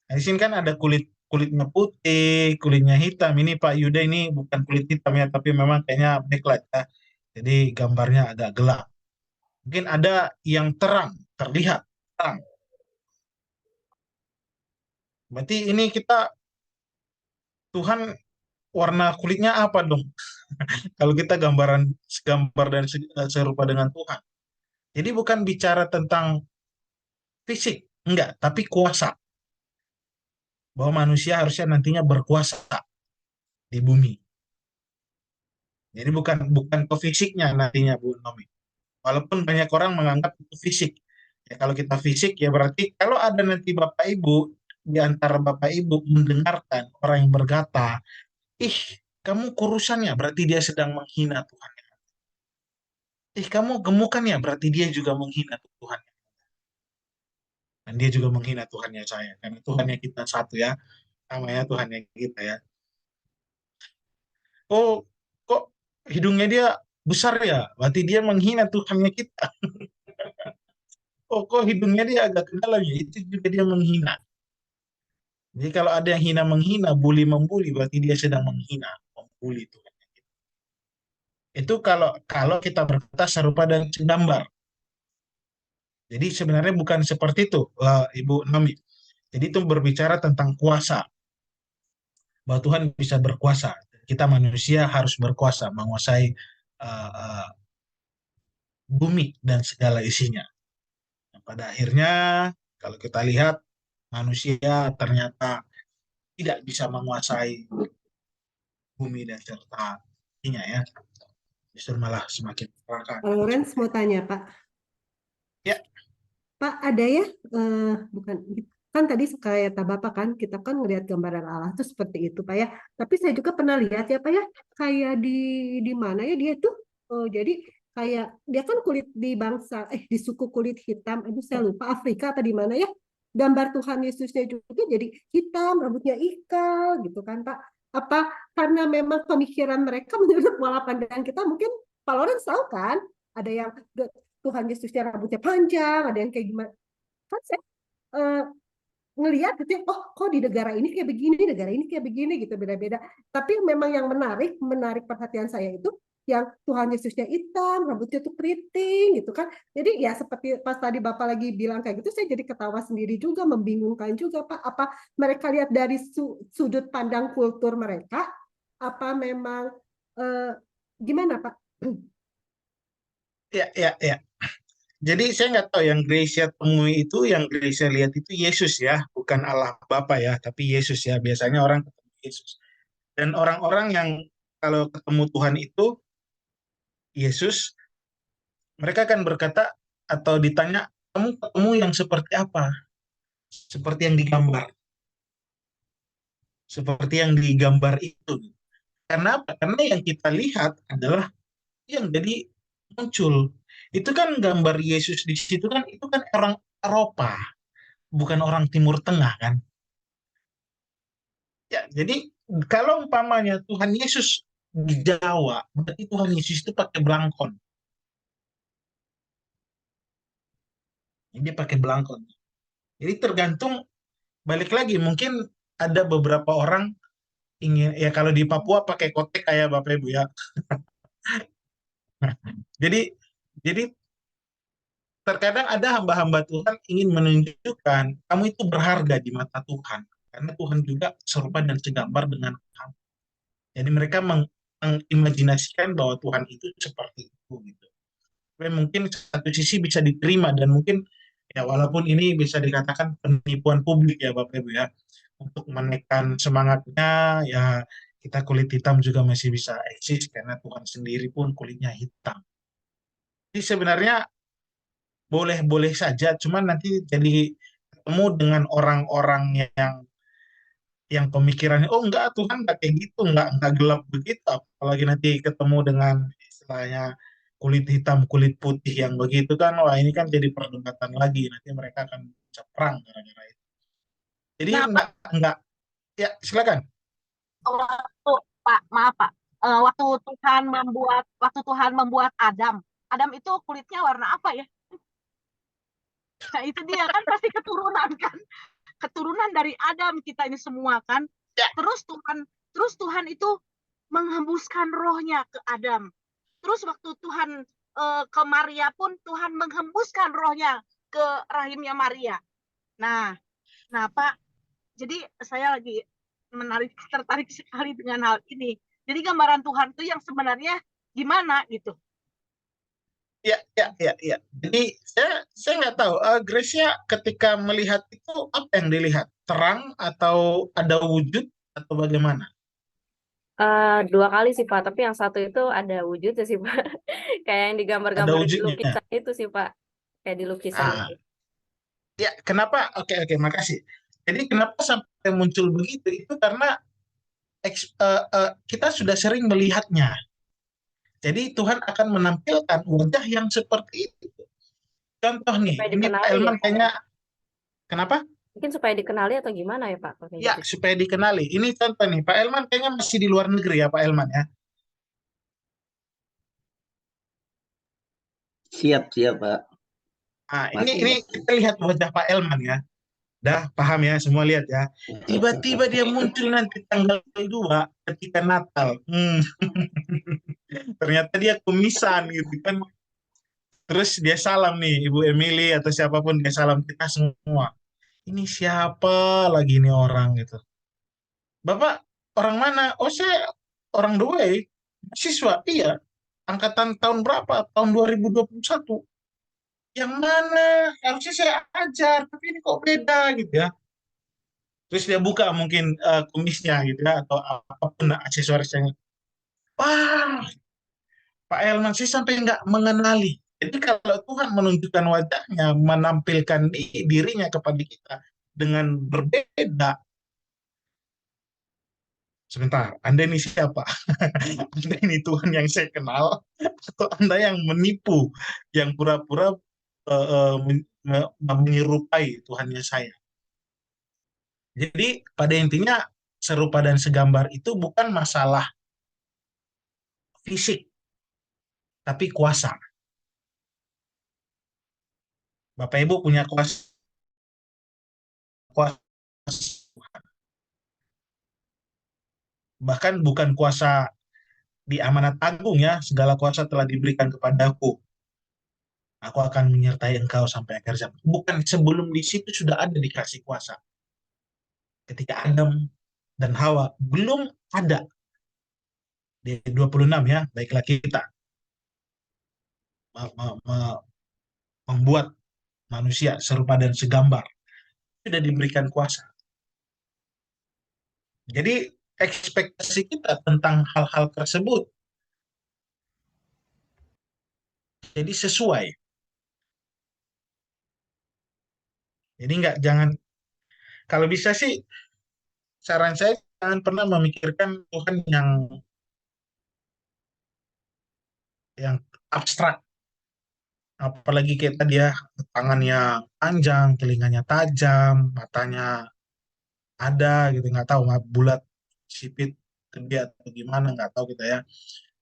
Nah, di sini kan ada kulitnya putih, kulitnya hitam. Ini Pak Yuda ini bukan kulit hitam ya, tapi memang kayaknya backlight ya. Jadi gambarnya agak gelap. Mungkin ada yang terang, terlihat terang. Berarti ini kita Tuhan warna kulitnya apa dong? Kalau kita gambar dan serupa dengan Tuhan. Jadi bukan bicara tentang fisik, enggak, tapi kuasa. Bahwa manusia harusnya nantinya berkuasa di bumi. Jadi bukan bukan ke fisiknya nantinya Bu Nomi. Walaupun banyak orang menganggap itu fisik. Ya kalau kita fisik ya berarti kalau ada nanti Bapak Ibu di antara Bapak Ibu mendengarkan orang yang berkata, "Ih, kamu kurusan ya," berarti dia sedang menghina Tuhan. "Ih, kamu gemukan ya," berarti dia juga menghina Tuhan. Dan dia juga menghina Tuhannya saya. Karena Tuhannya kita satu ya, namanya Tuhannya kita ya. Oh, kok hidungnya dia besar ya? Berarti dia menghina Tuhannya kita. Oh, kok hidungnya dia agak ke dalam ya? Itu juga dia menghina. Jadi kalau ada yang hina menghina, bully membuli, berarti dia sedang menghina, membuli Tuhan. Itu kalau kalau kita berkata serupa dan segambar. Jadi sebenarnya bukan seperti itu, Ibu Nomi. Jadi itu berbicara tentang kuasa, bahwa Tuhan bisa berkuasa. Kita manusia harus berkuasa, menguasai uh, uh, bumi dan segala isinya. Nah, pada akhirnya, kalau kita lihat, manusia ternyata tidak bisa menguasai bumi dan serta isinya ya. Justru malah semakin terangkat. Pak Lawrence mau tanya, Pak. Ya. Pak, ada ya, bukan, kan tadi kayak Bapak kan, kita kan ngelihat gambaran Allah itu seperti itu, Pak ya. Tapi saya juga pernah lihat ya, Pak ya, kayak di mana ya dia tuh, jadi kayak dia kan kulit di bangsa, di suku kulit hitam, aduh saya lupa Afrika atau di mana ya, gambar Tuhan Yesusnya juga jadi hitam, rambutnya ikal gitu kan, Pak. Apa karena memang pemikiran mereka menurut pola pandangan kita mungkin Pak Lawrence tahu kan, ada yang Tuhan Yesusnya rambutnya panjang, ada yang kayak gimana. Kan saya eh, ngelihat gitu ya, oh kok di negara ini kayak begini, negara ini kayak begini gitu, beda-beda. Tapi memang yang menarik perhatian saya itu yang Tuhan Yesusnya hitam, rambutnya tuh keriting gitu kan. Jadi ya seperti pas tadi Bapak lagi bilang kayak gitu, saya jadi ketawa sendiri juga, membingungkan juga Pak. Apa mereka lihat dari sudut pandang kultur mereka, apa memang gimana Pak? Ya, ya, ya. Jadi saya nggak tahu yang Gracia temui itu, yang Gracia lihat itu Yesus ya, bukan Allah Bapa ya, tapi Yesus ya. Biasanya orang ketemu Yesus. Dan orang-orang yang kalau ketemu Tuhan itu Yesus, mereka akan berkata atau ditanya, kamu ketemu yang seperti apa? Seperti yang digambar. Seperti yang digambar itu. Karena apa? Karena yang kita lihat adalah yang jadi muncul. Itu kan gambar Yesus di situ kan, itu kan orang Eropa, bukan orang Timur Tengah kan. Ya, jadi kalau umpamanya Tuhan Yesus di Jawa, berarti Tuhan Yesus itu pakai belangkon. Dia pakai belangkon. Jadi tergantung, balik lagi, mungkin ada beberapa orang ingin, ya kalau di Papua pakai kotek kayak Bapak Ibu ya. Jadi jadi terkadang ada hamba-hamba Tuhan ingin menunjukkan kamu itu berharga di mata Tuhan. Karena Tuhan juga serupa dan segambar dengan kamu. Jadi mereka mengimajinasikan bahwa Tuhan itu seperti itu gitu. Tapi mungkin satu sisi bisa diterima dan mungkin ya walaupun ini bisa dikatakan penipuan publik ya Bapak Ibu ya, untuk menekan semangatnya ya, kita kulit hitam juga masih bisa eksis karena Tuhan sendiri pun kulitnya hitam. Jadi sebenarnya boleh-boleh saja, cuman nanti jadi ketemu dengan orang-orang yang yang pemikirannya, oh enggak, Tuhan enggak kayak gitu, enggak gelap begitu, apalagi nanti ketemu dengan istilahnya kulit hitam, kulit putih yang begitu kan, wah ini kan jadi perdebatan lagi, nanti mereka akan pecah perang gara-gara itu. Jadi Nah, Pak, enggak, ya silakan. waktu Pak, maaf Pak, waktu Tuhan membuat Adam, Adam itu kulitnya warna apa ya? Nah, itu dia kan pasti keturunan kan, keturunan dari Adam kita ini semua kan. Ya. Terus Tuhan itu menghembuskan rohnya ke Adam. Terus waktu Tuhan ke Maria pun Tuhan menghembuskan rohnya ke rahimnya Maria. Nah, Pak, jadi saya lagi tertarik sekali dengan hal ini. Jadi gambaran Tuhan itu yang sebenarnya gimana gitu? Ya. Jadi saya nggak tahu, Gracia ketika melihat itu apa yang dilihat? Terang atau ada wujud atau bagaimana? Dua kali sih Pak, tapi yang satu itu ada wujudnya sih Pak. Kayak yang Ada digambar-gambar di wujudnya. lukisan itu sih Pak. Kayak di lukisan Ah, itu. ya, kenapa? Oke, makasih. Jadi kenapa sampai muncul begitu? Itu karena kita sudah sering melihatnya. Jadi Tuhan akan menampilkan wajah yang seperti itu. Contoh nih, Supaya ini Pak dikenali ya Elman Pak. kayaknya, kenapa? Mungkin supaya dikenali atau gimana ya Pak? Kalau kayak Ya, gitu. supaya dikenali. Ini contoh nih, Pak Elman kayaknya masih di luar negeri ya, Pak Elman ya. Siap, Pak. Nah, Masih, ini kita lihat wajah Pak Elman ya. Dah paham ya, semua lihat ya. Tiba-tiba dia muncul nanti tanggal 2 ketika Natal. Ternyata dia kumisan gitu kan. Terus dia salam nih, Ibu Emily atau siapapun, dia salam kita semua. Ini siapa lagi nih orang gitu. Bapak orang mana? Oh, saya orang Duway. Siswa, iya. Angkatan tahun berapa? Tahun 2021. Yang mana? Harusnya saya ajar, tapi ini kok beda gitu ya. Terus dia buka mungkin kumisnya gitu ya, atau apapun aksesorisnya. Wah, Pak Elman sih sampai nggak mengenali. Jadi kalau Tuhan menunjukkan wajahnya, menampilkan dirinya kepada kita dengan berbeda. Sebentar, Anda ini siapa? Anda ini Tuhan yang saya kenal, atau Anda yang menipu, yang pura-pura menyerupai Tuhannya saya. Jadi pada intinya serupa dan segambar itu bukan masalah fisik, tapi kuasa. Bapak Ibu punya kuasa, bahkan bukan kuasa di amanat agung ya, segala kuasa telah diberikan kepadaku. Aku akan menyertai engkau sampai akhir zaman. Bukan, sebelum di situ sudah ada dikasih kuasa. Ketika Adam dan Hawa belum ada di 26 ya, baiklah kita membuat manusia serupa dan segambar, sudah diberikan kuasa. Jadi ekspektasi kita tentang hal-hal tersebut jadi sesuai. Jadi jangan, kalau bisa sih saran saya jangan pernah memikirkan Tuhan yang abstrak. Apalagi kayak tadi ya, tangannya panjang, telinganya tajam, matanya ada gitu, nggak tahu, nggak bulat, sipit, gede atau gimana, nggak tahu kita ya.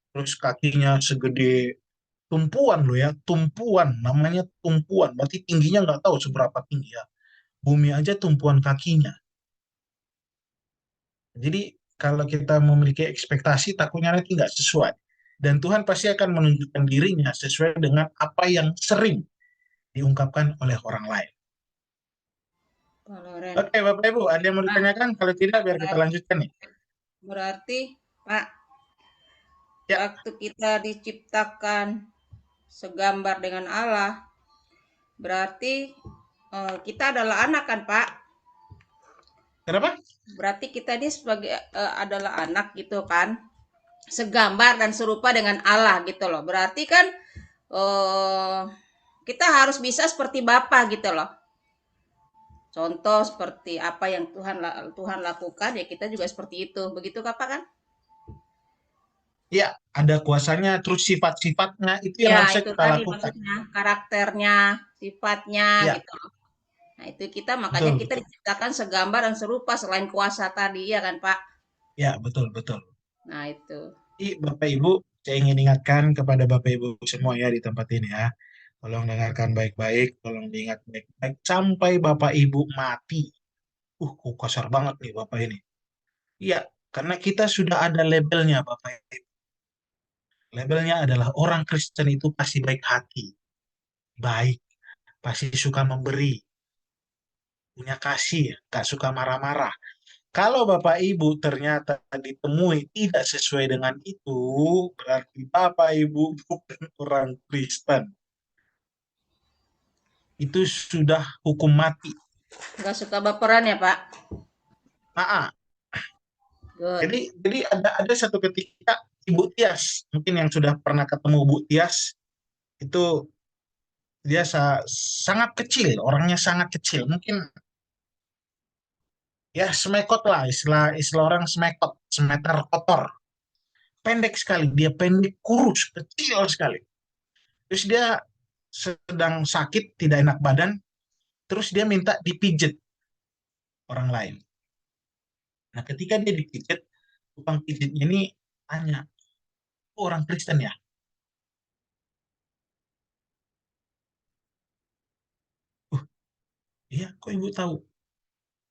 Terus kakinya segede tumpuan loh ya, tumpuan, namanya tumpuan, berarti tingginya nggak tahu seberapa tinggi ya. Bumi aja tumpuan kakinya. Jadi kalau kita memiliki ekspektasi, takutnya nanti nggak sesuai. Dan Tuhan pasti akan menunjukkan dirinya sesuai dengan apa yang sering diungkapkan oleh orang lain. Pak Loren. Oke, Bapak Ibu, ada yang mau ditanyakan? Kalau tidak, biar kita lanjutkan nih. Berarti, Pak, Ya. waktu kita diciptakan segambar dengan Allah, berarti kita adalah anak kan, Pak? Kenapa? Berarti kita ini sebagai adalah anak gitu kan, segambar dan serupa dengan Allah gitu loh. Berarti kan kita harus bisa seperti Bapa gitu loh. contoh seperti apa yang Tuhan lakukan, ya kita juga seperti itu. Begitu Kak, Pak, kan? Ya, ada kuasanya, terus sifat-sifatnya itu yang Ya, harusnya itu kita tadi lakukan. maksudnya, karakternya, sifatnya Ya, gitu. Nah, itu kita makanya betul, kita betul. diciptakan segambar dan serupa selain kuasa tadi, ya kan, Pak? Ya, betul, betul. Nah, itu. Jadi, Bapak Ibu, saya ingin ingatkan kepada Bapak Ibu semua ya di tempat ini ya. Tolong dengarkan baik-baik, tolong diingat baik-baik sampai Bapak Ibu mati. Kok kasar banget nih Bapak ini. Iya, karena kita sudah ada labelnya Bapak Ibu. Labelnya adalah orang Kristen itu pasti baik hati, baik, pasti suka memberi, punya kasih, gak suka marah-marah. Kalau Bapak Ibu ternyata ditemui tidak sesuai dengan itu, berarti Bapak Ibu bukan orang Kristen. Itu sudah hukum mati. Nggak suka baperan ya, Pak? Nah, Good. jadi ada satu ketika Ibu Tias, mungkin yang sudah pernah ketemu Bu Tias, itu dia sangat kecil, orangnya sangat kecil, mungkin ya semekot lah, istilah istilah orang semekot, semeter kotor, pendek sekali, dia pendek kurus, kecil sekali. Terus dia sedang sakit, tidak enak badan, terus dia minta dipijet orang lain. Nah, ketika dia dipijet, tukang pijetnya ini tanya, "Oh, orang Kristen ya?" Iya, kok ibu tahu?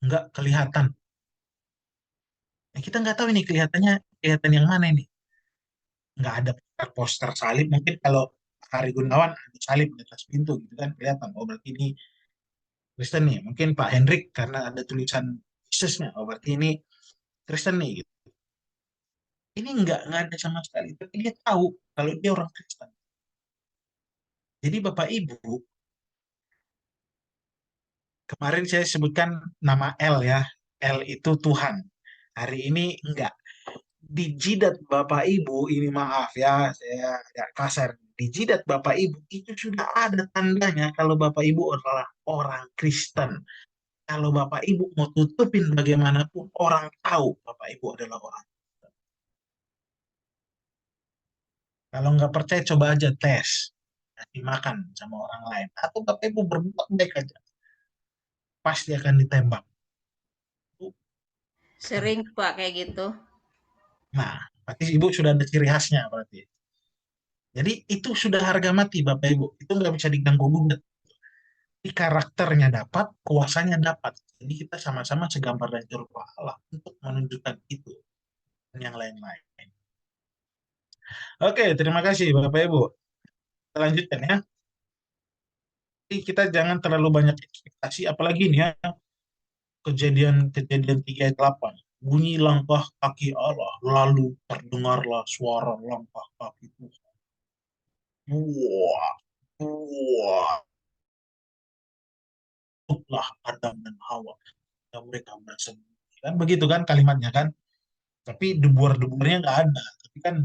Nggak kelihatan. Nah, kita nggak tahu ini kelihatan yang mana ini. Nggak ada poster salib. Mungkin kalau Hari Gunawan ada salib di atas pintu gitu kan kelihatan. Oh, berarti ini Kristen nih. Mungkin Pak Hendrik karena ada tulisan Yesusnya. Oh, berarti ini Kristen nih gitu. Ini nggak ada sama sekali. Tapi dia tahu kalau dia orang Kristen. Jadi Bapak Ibu, kemarin saya sebutkan nama L ya. L itu Tuhan. Hari ini enggak. Di jidat Bapak Ibu, ini maaf ya, saya agak kasar. Di jidat Bapak Ibu itu sudah ada tandanya kalau Bapak Ibu adalah orang Kristen. Kalau Bapak Ibu mau tutupin bagaimanapun, orang tahu Bapak Ibu adalah orang. Kalau nggak percaya, coba aja tes. Kasih makan sama orang lain. Atau Bapak Ibu berbuat baik aja. Pasti akan ditembak. Sering, Pak, kayak gitu. Nah, berarti Ibu sudah ada ciri khasnya berarti. Jadi itu sudah harga mati Bapak Ibu. Itu nggak bisa diganggu gugat. Jadi karakternya dapat, kuasanya dapat. Jadi kita sama-sama segambar dan serupa Allah untuk menunjukkan itu dan yang lain-lain. Oke, terima kasih Bapak Ibu. Kita lanjutkan ya. Jadi kita jangan terlalu banyak ekspektasi, apalagi nih ya, kejadian 3 ayat 8. Bunyi langkah kaki Allah, lalu terdengarlah suara langkah kaki Tuhan. Wah, wah, tutuplah Adam dan Hawa. Dan mereka bersembunyi. Kan begitu kan kalimatnya kan? Tapi debuar-debuarnya nggak ada. Tapi kan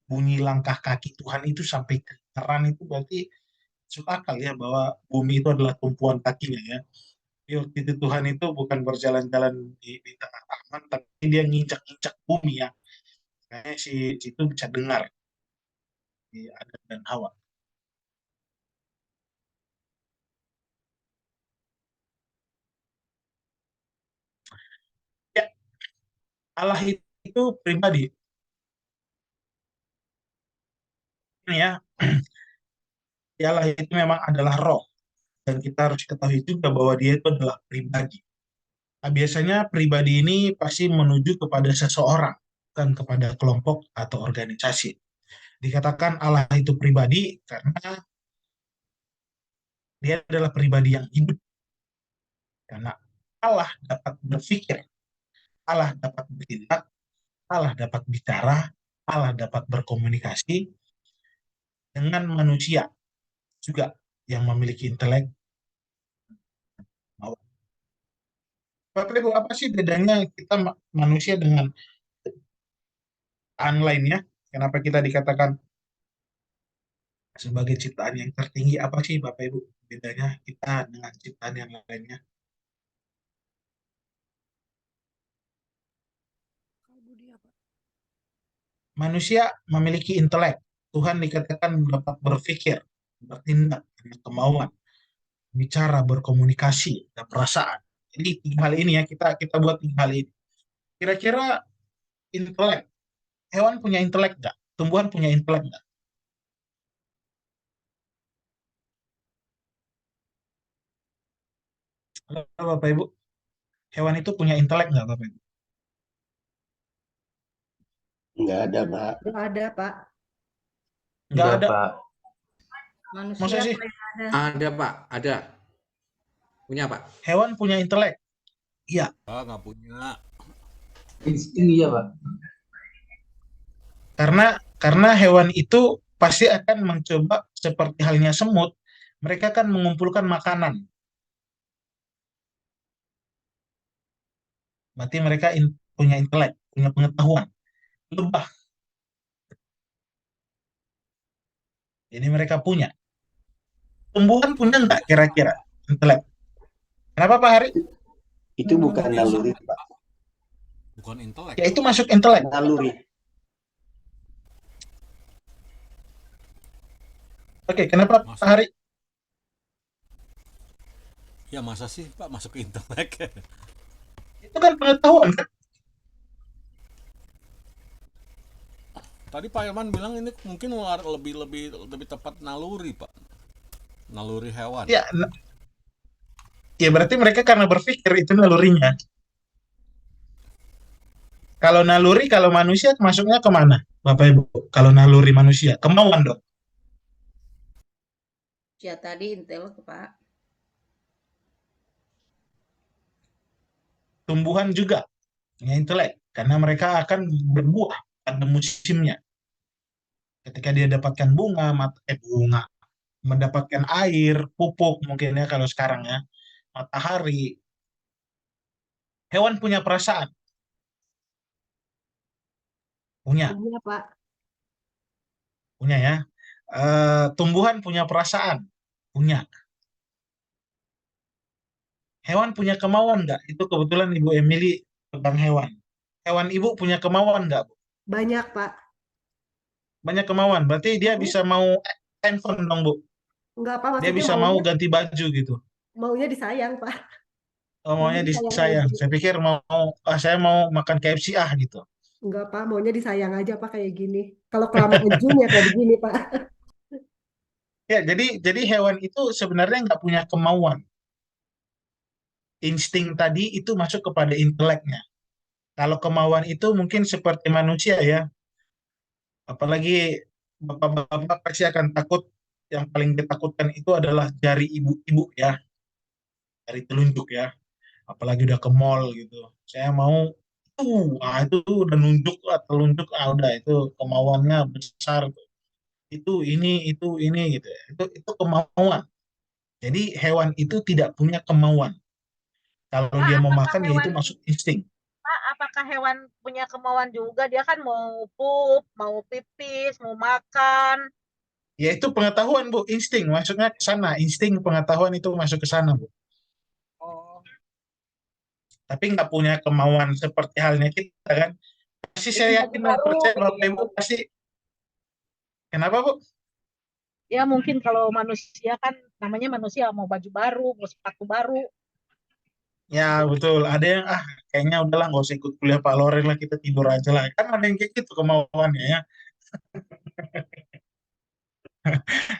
bunyi langkah kaki Tuhan itu sampai kedengaran itu berarti masuk akal ya bahwa bumi itu adalah tumpuan kakinya ya. Jadi waktu itu Tuhan itu bukan berjalan-jalan di tengah taman, tapi dia nginjak-nginjak bumi ya. Kayaknya si itu bisa dengar di Adam dan Hawa. Ya, Allah itu pribadi. Ini ya, Allah itu memang adalah roh. Dan kita harus ketahui juga bahwa dia itu adalah pribadi. Nah, biasanya pribadi ini pasti menuju kepada seseorang, bukan kepada kelompok atau organisasi. Dikatakan Allah itu pribadi karena dia adalah pribadi yang hidup. Karena Allah dapat berpikir, Allah dapat bertindak, Allah dapat bicara, Allah dapat berkomunikasi dengan manusia juga yang memiliki intelek. Bapak Ibu, apa sih bedanya kita manusia dengan ciptaan lainnya? Kenapa kita dikatakan sebagai ciptaan yang tertinggi? Apa sih Bapak Ibu bedanya kita dengan ciptaan yang lainnya? manusia memiliki intelek. Tuhan dikatakan dapat berpikir, bertindak, punya kemauan, bicara, berkomunikasi, dan perasaan. Jadi tiga hal ini ya kita buat tiga hal ini. Kira-kira intelek, hewan punya intelek nggak? Tumbuhan punya intelek nggak? Halo, Bapak Ibu, hewan itu punya intelek nggak Bapak Ibu? Nggak ada, Pak. Nggak ada, Pak. Nggak Enggak, ada. Pak. Manusia Masa sih? apa yang ada? Ada, Pak. Ada. Punya, Pak. Hewan punya intelek? Iya. Ah, nggak punya. Insting iya, Pak. Karena hewan itu pasti akan mencoba seperti halnya semut, mereka kan mengumpulkan makanan. Berarti mereka punya intelek, punya pengetahuan. Lebah. Jadi mereka punya. Tumbuhan punya nggak kira-kira intelek? Kenapa Pak Hari? Itu bukan naluri, Pak. Bukan intelek. Ya itu masuk intelek. Naluri. Oke, kenapa Pak Hari? Ya masa sih, Pak, masuk ke intelek? Itu kan pengetahuan kan? Tadi Pak Irman bilang ini mungkin lebih tepat naluri, Pak. Naluri hewan. Ya, ya berarti mereka karena berpikir itu nalurinya. Kalau naluri, kalau manusia masuknya kemana, Bapak Ibu? Kalau naluri manusia, kemauan dong. Ya tadi intel Pak. Tumbuhan juga punya intelek, karena mereka akan berbuah pada musimnya. Ketika dia dapatkan bunga, mendapatkan air, pupuk mungkin ya kalau sekarang ya, matahari. Hewan punya perasaan. Punya Iya, Pak. ya. Tumbuhan punya perasaan. Punya. Hewan punya kemauan nggak? Itu kebetulan Ibu Emily tentang hewan. Hewan Ibu punya kemauan nggak, Bu? Banyak, Pak. Banyak kemauan. Berarti dia bisa mau handphone dong, Bu. Enggak, Pak. Dia Maksudnya bisa mau ganti baju gitu. maunya disayang, Pak. Oh, maunya disayang. Saya pikir saya mau makan KFC gitu. Enggak, Pak. Maunya disayang aja, Pak, kayak gini. Kalau kelamaan Jun ya kayak begini, Pak. Ya, jadi hewan itu sebenarnya nggak punya kemauan. Insting tadi itu masuk kepada inteleknya. Kalau kemauan itu mungkin seperti manusia ya. Apalagi bapak-bapak pasti akan takut, yang paling ditakutkan itu adalah jari ibu-ibu ya, jari telunjuk ya. Apalagi udah ke mall gitu. Saya mau itu udah nunjuk telunjuk udah itu kemauannya besar tuh. Itu ini gitu ya. Itu kemauan. Jadi hewan itu tidak punya kemauan. Kalau Pak, dia mau apakah makan ya itu masuk insting. Pak, apakah hewan punya kemauan juga? Dia kan mau pup, mau pipis, mau makan. Ya itu pengetahuan Bu, insting maksudnya ke sana, insting pengetahuan itu masuk ke sana Bu. Oh. Tapi nggak punya kemauan seperti halnya kita kan. Pasti saya yakin dan percaya Bapak Ibu pasti. Kenapa Bu? Ya mungkin kalau manusia kan namanya manusia mau baju baru, mau sepatu baru. Ya betul. Ada yang kayaknya udahlah nggak usah ikut kuliah Pak Loren lah, kita tidur aja lah. Kan ada yang kayak gitu kemauannya ya.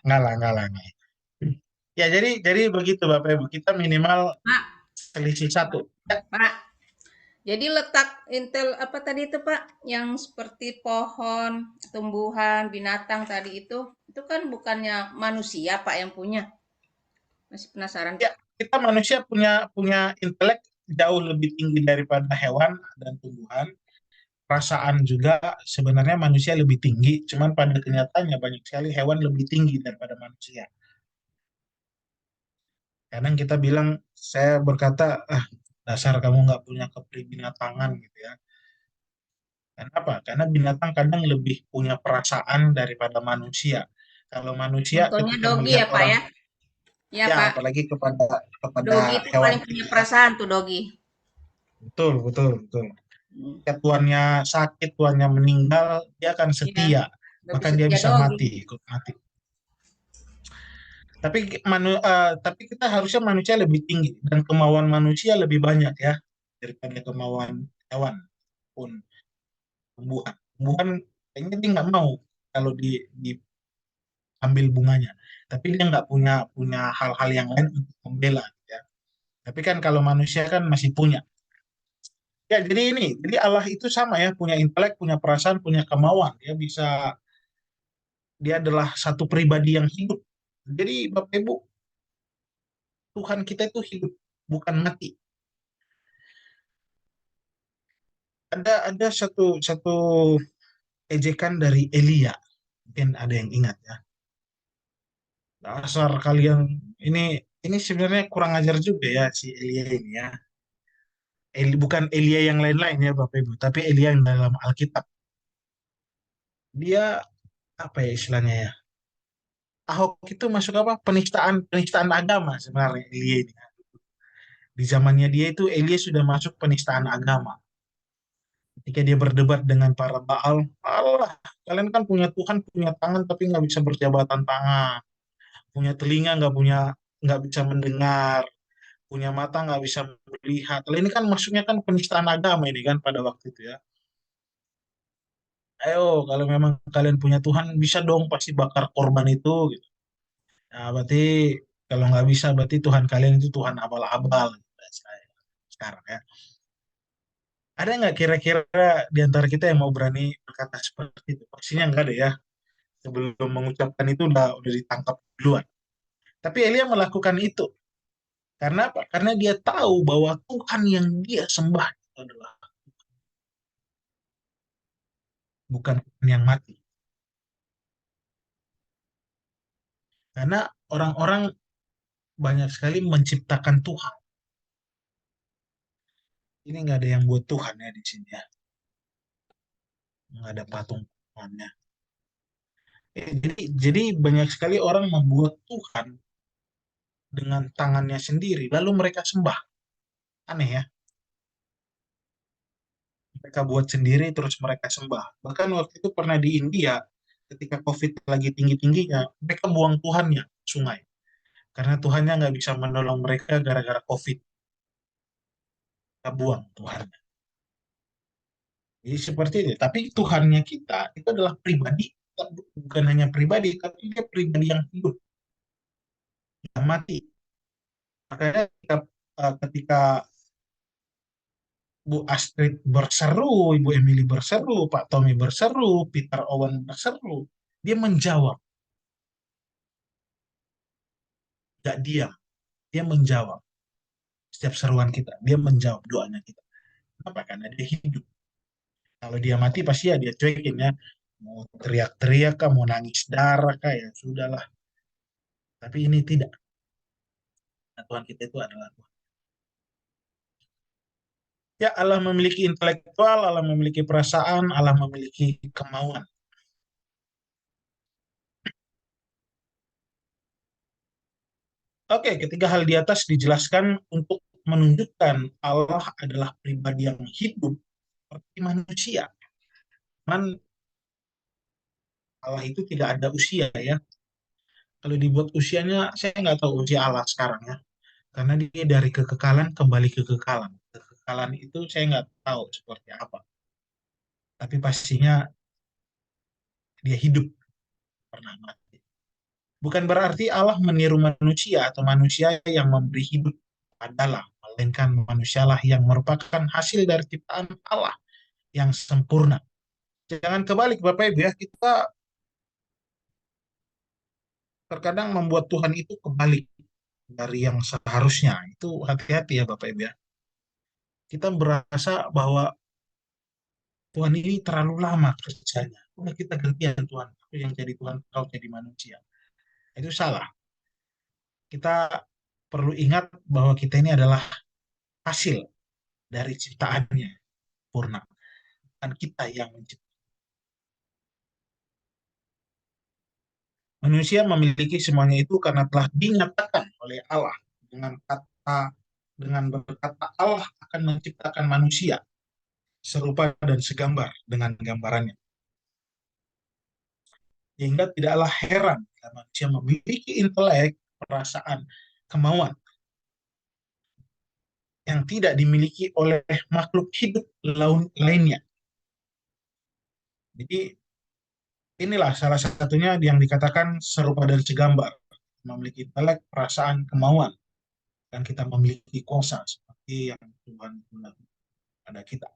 Nggak lah, nggak lah. Nggak. Ya jadi begitu Bapak Ibu. Kita minimal Pak, selisih satu. Ya, Pak. Jadi letak intel apa tadi itu Pak? Yang seperti pohon, tumbuhan, binatang tadi itu kan bukannya manusia Pak yang punya. Masih penasaran ya, Pak? kita manusia punya intelek jauh lebih tinggi daripada hewan dan tumbuhan. Perasaan juga sebenarnya manusia lebih tinggi, cuman pada kenyataannya banyak sekali hewan lebih tinggi daripada manusia. Kadang kita bilang, saya berkata, dasar kamu nggak punya kepribinatangan gitu ya. Kenapa? Karena binatang kadang lebih punya perasaan daripada manusia. Kalau manusia Contohnya ketika dogi melihat ya Pak orang, ya? Ya ya Pak. apalagi kepada Dogi itu hewan paling punya ini ya. perasaan tuh dogi. Betul. Ketika tuannya sakit, tuannya meninggal, dia akan Iya, setia. lebih Bahkan dia setia bisa dogi. mati, ikut mati. Tapi kita harusnya manusia lebih tinggi dan kemauan manusia lebih banyak ya daripada kemauan hewan pun tumbuhan. Tumbuhan kayaknya dia nggak mau kalau diambil bunganya. Tapi dia nggak punya punya hal-hal yang lain untuk membela ya. Tapi kan kalau manusia kan masih punya. Ya, jadi Allah itu sama ya, punya intelek, punya perasaan, punya kemauan. Dia adalah satu pribadi yang hidup. Jadi Bapak Ibu, Tuhan kita itu hidup, bukan mati. Ada satu satu ejekan dari Elia, mungkin ada yang ingat ya. Dasar kalian ini sebenarnya kurang ajar juga ya si Elia ini ya. Bukan Elia yang lain-lain ya Bapak Ibu, tapi Elia yang dalam Alkitab. Dia apa ya istilahnya ya? Ahok itu masuk apa? Penistaan agama sebenarnya Elia ini. Di zamannya dia itu Elia sudah masuk penistaan agama. Ketika dia berdebat dengan para Baal, Allah, kalian kan punya Tuhan, punya tangan tapi nggak bisa berjabatan tangan, punya telinga nggak bisa mendengar, punya mata nggak bisa melihat. Lalu ini kan maksudnya kan penistaan agama ini kan pada waktu itu ya. Ayo, kalau memang kalian punya Tuhan, bisa dong pasti bakar korban itu. Gitu. Nah, berarti kalau nggak bisa, berarti Tuhan kalian itu Tuhan abal-abal. Gitu, sekarang ya. Ada nggak kira-kira di antara kita yang mau berani berkata seperti itu? Pastinya nggak ada ya. Sebelum mengucapkan itu udah ditangkap duluan. Tapi Elia melakukan itu. Karena apa? Karena dia tahu bahwa Tuhan yang dia sembah itu adalah bukan Tuhan yang mati. Karena orang-orang banyak sekali menciptakan Tuhan. Ini nggak ada yang buat Tuhan ya di sini ya. Nggak ada patung Tuhannya. Jadi banyak sekali orang membuat Tuhan dengan tangannya sendiri, lalu mereka sembah. Aneh ya. Mereka buat sendiri terus mereka sembah. Bahkan waktu itu pernah di India, ketika COVID lagi tinggi-tingginya, mereka buang Tuhannya sungai. Karena Tuhannya nggak bisa menolong mereka gara-gara COVID. Mereka buang Tuhannya. Jadi seperti itu. Tapi Tuhannya kita itu adalah pribadi. Bukan hanya pribadi, tapi dia pribadi yang hidup, yang mati. Makanya ketika Bu Astrid berseru, Ibu Emily berseru, Pak Tommy berseru, Peter Owen berseru, dia menjawab, gak diam, dia menjawab setiap seruan kita, dia menjawab doanya kita. Kenapa? Karena dia hidup. Kalau dia mati pasti ya dia cuekin ya, mau teriak-teriak kah, mau nangis darah kah, ya sudahlah. Tapi ini tidak. Nah, Tuhan kita itu adalah Tuhan. Ya, Allah memiliki intelektual, Allah memiliki perasaan, Allah memiliki kemauan. Oke, ketiga hal di atas dijelaskan untuk menunjukkan Allah adalah pribadi yang hidup seperti manusia. Cuman Allah itu tidak ada usia ya. Kalau dibuat usianya, saya nggak tahu usia Allah sekarang ya. Karena dia dari kekekalan kembali ke kekekalan. Kekekalan itu saya nggak tahu seperti apa. Tapi pastinya dia hidup, pernah mati. Bukan berarti Allah meniru manusia atau manusia yang memberi hidup adalah, melainkan manusialah yang merupakan hasil dari ciptaan Allah yang sempurna. Jangan kebalik Bapak Ibu ya, kita terkadang membuat Tuhan itu kebalik dari yang seharusnya. Itu hati-hati ya Bapak Ibu ya. Kita berasa bahwa Tuhan ini terlalu lama kerjanya. Udah kita gantian Tuhan, aku yang jadi Tuhan, kau jadi manusia. Itu salah. Kita perlu ingat bahwa kita ini adalah hasil dari ciptaannya sempurna. Bukan kita yang menciptakan. Manusia memiliki semuanya itu karena telah dinyatakan oleh Allah dengan berkata Allah akan menciptakan manusia. serupa dan segambar dengan gambarannya. Sehingga tidaklah heran bila manusia memiliki intelek, perasaan, kemauan yang tidak dimiliki oleh makhluk hidup lainnya. Jadi inilah salah satunya yang dikatakan serupa dan segambar. Memiliki intelek, perasaan, kemauan. Dan kita memiliki kuasa seperti yang Tuhan gunakan pada kita.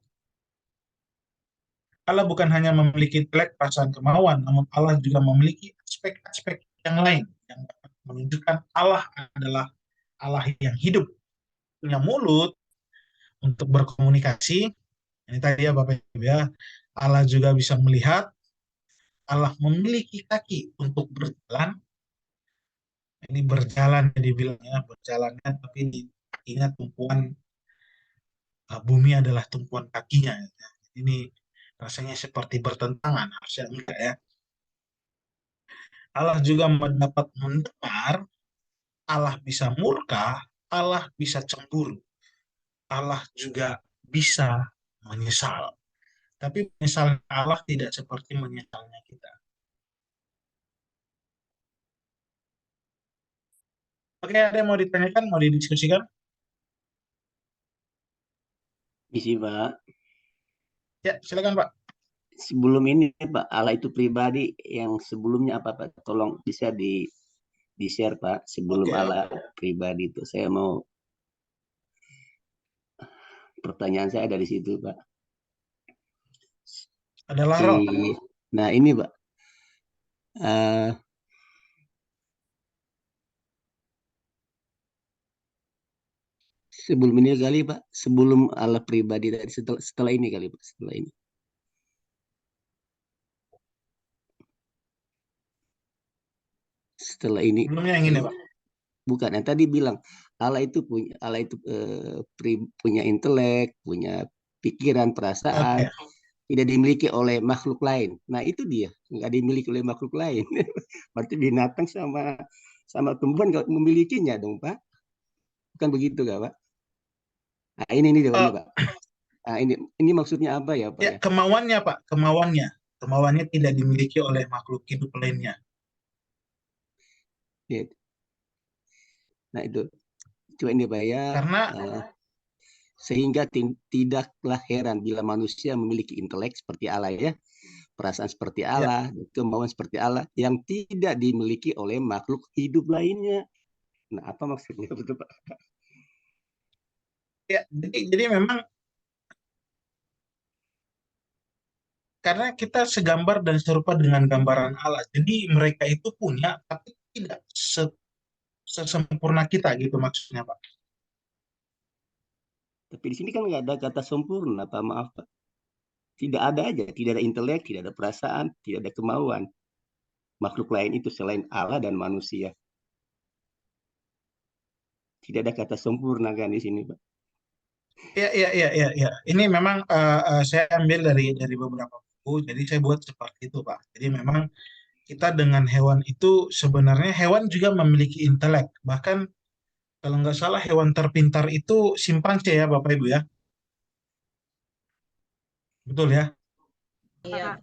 Allah bukan hanya memiliki intelek, perasaan, kemauan, namun Allah juga memiliki aspek-aspek yang lain yang dapat menunjukkan Allah adalah Allah yang hidup, punya mulut untuk berkomunikasi. Ini tadi ya Bapak Ibu ya, Allah juga bisa melihat, Allah memiliki kaki untuk berjalan. Ini berjalan dibilangnya berjalannya, tapi ingat tumpuan bumi adalah tumpuan kakinya. Ini rasanya seperti bertentangan, harusnya enggak ya. Allah juga dapat mendengar, Allah bisa murka, Allah bisa cemburu, Allah juga bisa menyesal. Tapi menyesalnya Allah tidak seperti menyesalnya kita. Oke, ada yang mau ditanyakan, mau didiskusikan? Isi Pak, Ya, silakan Pak. sebelum ini Pak, Allah itu pribadi yang sebelumnya apa Pak? Tolong bisa di share Pak, sebelum Oke, Allah pribadi itu. Saya mau, pertanyaan saya dari situ Pak. adalah roh. Nah ini Pak, eh, sebelum ini kali Pak, sebelum Allah pribadi tadi, setelah ini kali Pak, setelah ini. Setelah ini, Sebelumnya yang ini Pak. bukan yang tadi bilang Allah itu punya intelek, punya pikiran, perasaan, Oke. tidak dimiliki oleh makhluk lain. Nah itu dia, nggak dimiliki oleh makhluk lain. Berarti binatang sama tumbuhan nggak memilikinya dong Pak. Bukan begitu nggak Pak? Nah ini jawabannya Oh, Pak. Nah, ini maksudnya apa ya Pak ya, ya? kemauannya Pak, kemauannya tidak dimiliki oleh makhluk hidup lainnya. Ya. Nah itu ini Pak ya. Karena Sehingga tidaklah heran bila manusia memiliki intelek seperti Allah ya, perasaan seperti ya, Allah, kemauan seperti Allah yang tidak dimiliki oleh makhluk hidup lainnya. Nah, apa maksudnya betul Pak? ya, jadi memang karena kita segambar dan serupa dengan gambaran Allah. Jadi mereka itu punya, tapi tidak sesempurna kita gitu maksudnya Pak. Tapi di sini kan nggak ada kata sempurna, Pak, maaf Pak. Tidak ada aja, tidak ada intelek, tidak ada perasaan, tidak ada kemauan. Makhluk lain itu selain Allah dan manusia. Tidak ada kata sempurna kan di sini, Pak. Ya. Ini memang saya ambil dari beberapa buku, jadi saya buat seperti itu Pak. Jadi memang kita dengan hewan itu sebenarnya hewan juga memiliki intelek. Bahkan kalau nggak salah hewan terpintar itu simpanse ya Bapak Ibu ya. Betul ya? Iya.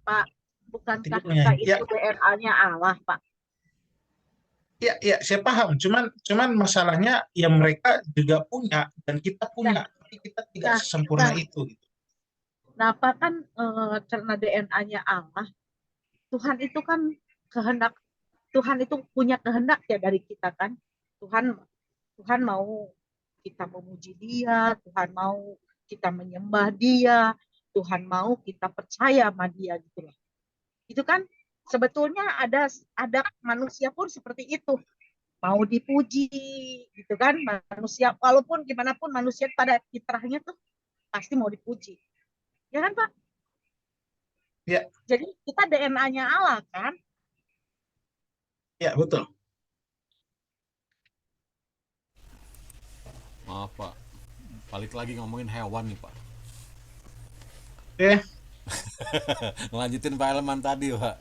Pak, bukankah Tidurnya. kita Ya, itu DNA-nya Allah, Pak? ya, saya paham. Cuman masalahnya ya mereka juga punya dan kita punya, tapi kita tidak Nah, sesempurna nah, itu. Gitu. nah, Pak kan karena DNA-nya Allah, Tuhan itu kan kehendak, Tuhan itu punya kehendak ya dari kita kan. Tuhan mau kita memuji Dia, Tuhan mau kita menyembah Dia, Tuhan mau kita percaya sama Dia gitu loh. Itu kan sebetulnya ada manusia pun seperti itu, mau dipuji gitu kan, manusia walaupun gimana pun manusia pada fitrahnya tuh pasti mau dipuji, ya kan Pak? Ya, Jadi kita DNA-nya Allah kan. ya betul. Maaf Pak, balik lagi ngomongin hewan nih Pak. Oke, Ngelanjutin Pak Elman tadi Pak.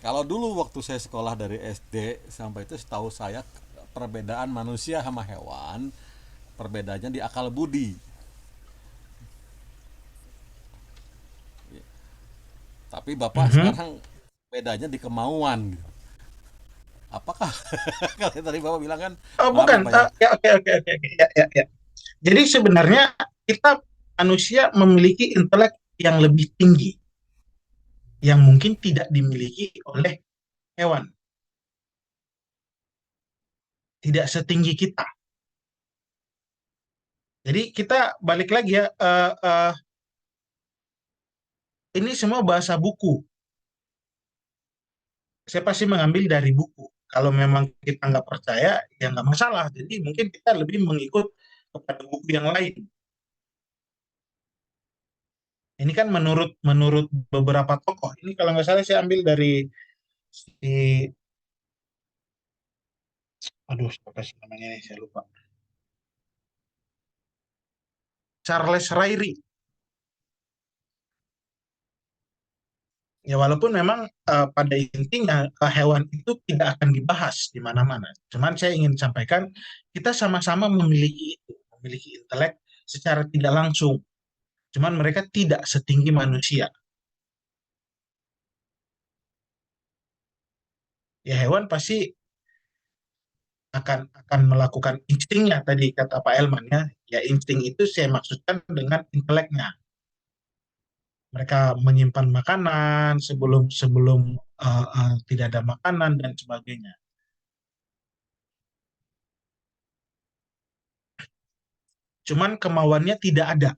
Kalau dulu waktu saya sekolah dari SD sampai itu, setahu saya perbedaan manusia sama hewan, perbedaannya di akal budi. Tapi Bapak sekarang bedanya di kemauan gitu. Apakah kalau tadi Bapak bilang kan, Oh, maaf ya bukan. Pak ya, Ya, oke, oke, oke, oke. Ya. Jadi sebenarnya kita manusia memiliki intelek yang lebih tinggi, yang mungkin tidak dimiliki oleh hewan. Tidak setinggi kita. Jadi kita balik lagi ya, ini semua bahasa buku. Saya pasti mengambil dari buku. Kalau memang kita nggak percaya, ya nggak masalah. Jadi mungkin kita lebih mengikut kepada buku yang lain. Ini kan menurut beberapa tokoh. Ini kalau nggak salah saya ambil dari si, aduh, apa sih namanya nih, saya lupa. Charles Ryrie. Ya walaupun memang pada intinya hewan itu tidak akan dibahas di mana-mana. Cuman saya ingin sampaikan kita sama-sama memiliki itu, memiliki intelek secara tidak langsung. Cuman mereka tidak setinggi manusia. Ya hewan pasti akan melakukan instingnya tadi kata Pak Elman ya. Ya insting itu saya maksudkan dengan inteleknya. Mereka menyimpan makanan sebelum sebelum tidak ada makanan dan sebagainya. Cuman kemauannya tidak ada.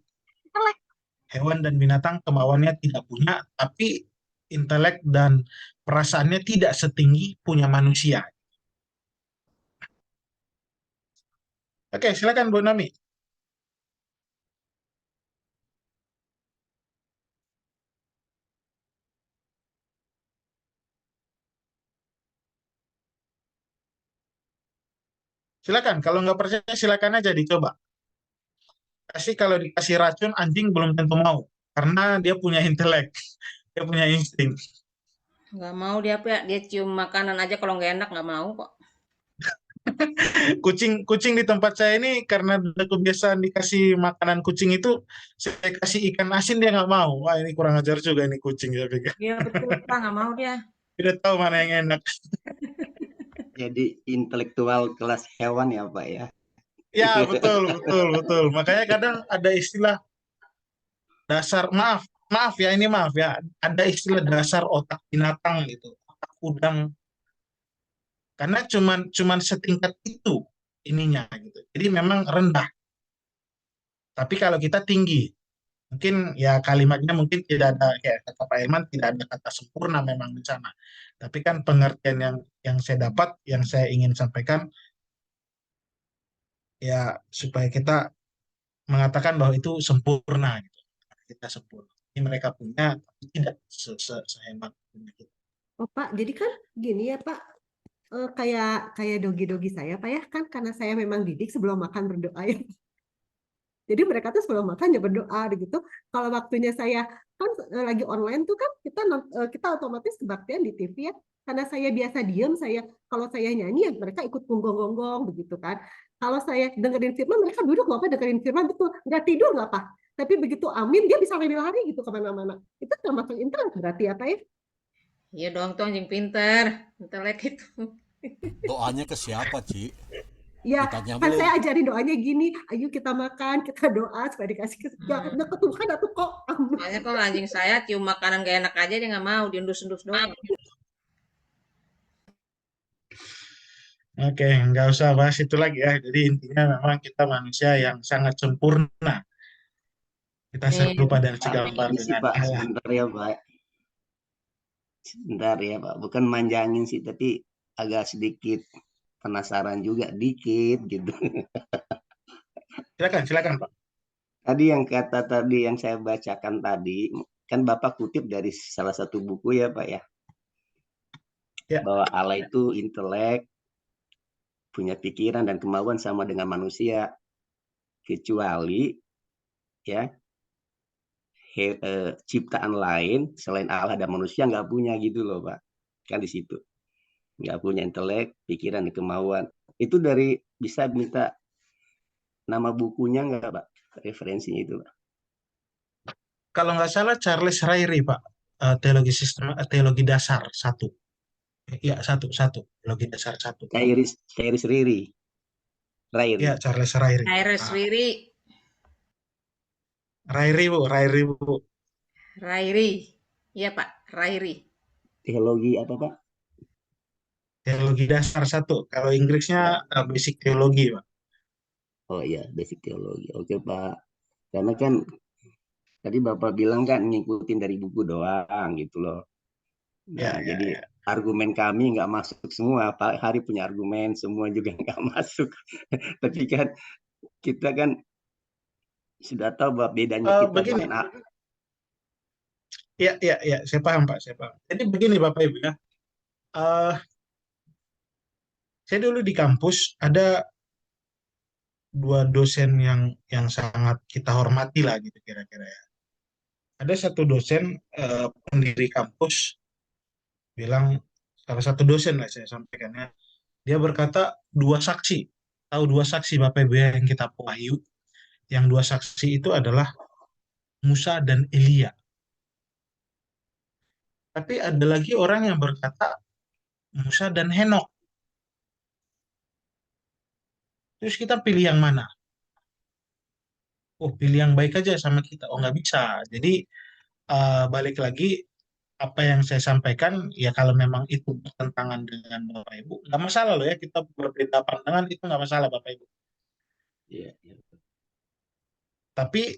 Hewan dan binatang kemauannya tidak punya, tapi intelek dan perasaannya tidak setinggi punya manusia. Oke, silakan Bu Nami. Silakan, kalau nggak percaya silakan aja dicoba. Kalau dikasih racun, anjing belum tentu mau. Karena dia punya intelek, dia punya insting. Nggak mau dia, Pak. Dia cium makanan aja kalau nggak enak nggak mau kok. Kucing di tempat saya ini karena udah kebiasaan dikasih makanan kucing itu, saya kasih ikan asin dia nggak mau. Wah ini kurang ajar juga ini kucing, saya pikir. Iya betul, Pak. Nggak mau dia. Tidak tahu mana yang enak. Jadi intelektual kelas hewan ya Pak ya. Ya betul. Makanya kadang ada istilah dasar, maaf ya, ada istilah dasar otak binatang gitu, otak udang, karena cuman setingkat itu ininya gitu. Jadi memang rendah. Tapi kalau kita tinggi, mungkin ya kalimatnya mungkin tidak ada kayak kata Pak Irman, tidak ada kata sempurna memang di sana. Tapi kan pengertian yang saya dapat, yang saya ingin sampaikan ya supaya kita mengatakan bahwa itu sempurna gitu. Kita sempurna. Ini mereka punya, tapi tidak sehebat punya kita. Oh Pak, jadi kan gini ya Pak, kayak dogi-dogi saya Pak ya, kan karena saya memang didik sebelum makan berdoa ya. Jadi mereka tuh sebelum makan ya berdoa gitu. Kalau waktunya saya kan lagi online tuh kan kita otomatis kebaktian di TV ya. Karena saya biasa diem, kalau saya nyanyi ya mereka ikut gonggong-gonggong begitu kan. Kalau saya dengerin firman mereka duduk nggak apa dengerin firman betul, nggak tidur nggak apa. Tapi begitu amin dia bisa lari-lari gitu kemana-mana. Itu termasuk intelek berarti apa ya? Iya dong, tuh anjing pinter. Intelek itu. doanya ke siapa, Ci? Ya, Ditanya kan dulu. saya ajarin doanya gini, ayo kita makan, kita doa supaya dikasih ke Tuhan atau kok. Soalnya kalau anjing saya cium makanan gak enak aja dia nggak mau, diendus-endus doang. Oke, nggak usah bahas itu lagi ya. Jadi intinya memang kita manusia yang sangat sempurna. Kita serupa dan segambar Ini sih dengan Pak, Allah. sebentar ya Pak. Sebentar ya Pak, bukan manjangin sih, tapi agak sedikit penasaran juga, dikit gitu. Silakan Pak. Tadi yang saya bacakan tadi, kan Bapak kutip dari salah satu buku ya Pak ya. Ya. Bahwa Allah itu intelek, punya pikiran dan kemauan sama dengan manusia, kecuali ya ciptaan lain selain Allah dan manusia nggak punya gitu loh Pak, kan di situ nggak punya intelek, pikiran dan kemauan. Itu dari, bisa minta nama bukunya nggak Pak, referensinya itu Pak? Kalau nggak salah Charles Ryrie Pak. teologi dasar satu. Ya, satu teologi dasar satu. Cairis Riri. Rairi. Ya, Charles Rairi. Iris Riri, Rairi Bu. Rairi. Iya Pak, Rairi. Teologi apa Pak? Teologi dasar satu. Kalau Inggrisnya Ya. basic teologi, Pak. Oh iya, basic teologi. Oke Pak. Karena kan tadi Bapak bilang kan ngikutin dari buku doang gitu loh. Nah, Ya. jadi argumen kami nggak masuk semua. Pak Hari punya argumen, semua juga nggak masuk. Tapi kan kita kan sudah tahu bahwa bedanya kita Begini. dengan Ya, saya paham Pak, saya paham. Jadi begini Bapak Ibu ya. Eh, saya dulu di kampus ada dua dosen yang sangat kita hormati lah gitu kira-kira ya. Ada satu dosen pendiri kampus bilang, salah satu dosen lah saya sampaikan ya. Dia berkata dua saksi. Tahu dua saksi Bapak Ibu ya, yang kita wahyu. Yang dua saksi itu adalah Musa dan Elia. Tapi ada lagi orang yang berkata Musa dan Henok. Terus kita pilih yang mana? Oh, pilih yang baik aja sama kita. Oh, nggak bisa. Jadi balik lagi apa yang saya sampaikan, ya kalau memang itu bertentangan dengan Bapak Ibu, nggak masalah loh ya, kita berbeda pandangan, itu nggak masalah Bapak Ibu. Iya, iya. Tapi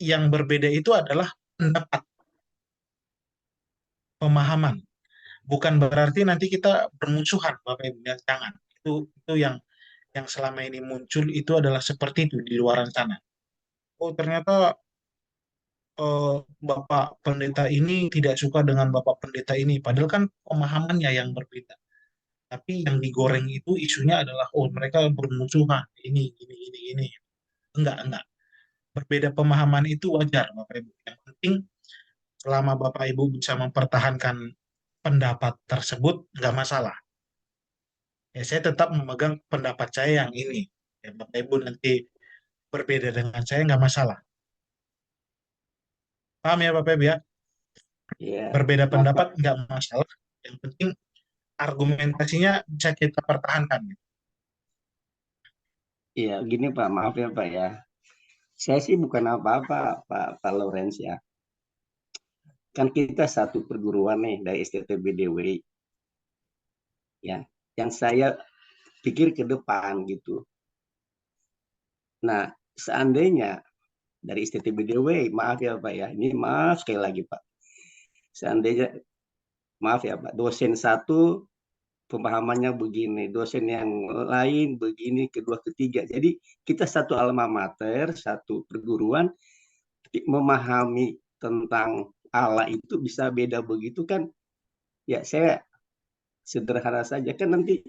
yang berbeda itu adalah pendapat, pemahaman. Bukan berarti nanti kita bermusuhan Bapak Ibu, ya, jangan. Itu yang selama ini muncul itu adalah seperti itu di luaran sana. Oh, ternyata Bapak pendeta ini tidak suka dengan Bapak pendeta ini, padahal kan pemahamannya yang berbeda. Tapi yang digoreng itu isunya adalah, oh mereka bermusuhan, ini. Enggak. Berbeda pemahaman itu wajar, Bapak Ibu. Yang penting selama Bapak Ibu bisa mempertahankan pendapat tersebut, enggak masalah. Ya, saya tetap memegang pendapat saya yang ini. Ya, Bapak Ibu nanti berbeda dengan saya, enggak masalah. Paham ya Bapak Ibu ya? Iya. Berbeda Bapak, pendapat enggak masalah. Yang penting argumentasinya bisa kita pertahankan. iya, gini Pak, maaf ya Pak ya. Saya sih bukan apa-apa Pak Lawrence ya. Kan kita satu perguruan nih dari STTBDW. Ya, yang saya pikir ke depan gitu. Nah, seandainya dari STTBDW, maaf ya Pak ya, ini maaf sekali lagi Pak. Seandainya, maaf ya Pak, dosen satu pemahamannya begini, dosen yang lain begini, kedua, ketiga. Jadi kita satu alma mater, satu perguruan, memahami tentang Allah itu bisa beda begitu kan? Ya saya sederhana saja kan nanti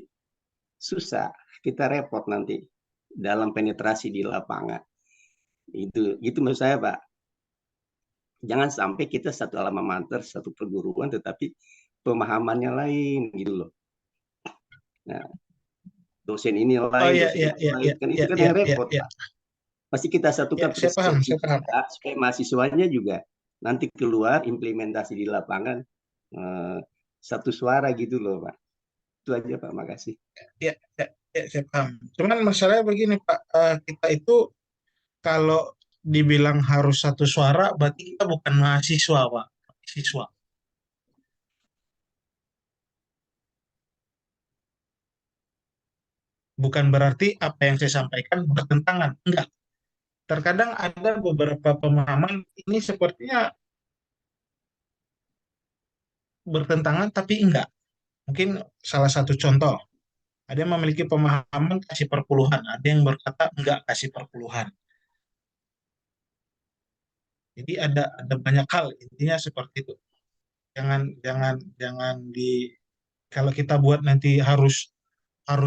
susah, kita repot nanti dalam penetrasi di lapangan. Itu menurut saya Pak. Jangan sampai kita satu alma mater, satu perguruan, tetapi pemahamannya lain gitu loh. Nah, dosen ini lain, dosen ini lain, kan itu kan yang repot Pak. Pasti kita satukan persepsi kita, supaya mahasiswanya juga nanti keluar implementasi di lapangan satu suara gitu loh Pak. Itu aja Pak, makasih. Ya, saya paham. Cuman masalahnya begini Pak, kita itu kalau dibilang harus satu suara, berarti kita bukan mahasiswa Pak, siswa. Bukan berarti apa yang saya sampaikan bertentangan, enggak. Terkadang ada beberapa pemahaman ini sepertinya bertentangan, tapi enggak. Mungkin salah satu contoh, ada yang memiliki pemahaman kasih perpuluhan, ada yang berkata enggak kasih perpuluhan. Jadi ada banyak hal, intinya seperti itu. Jangan kalau kita buat nanti harus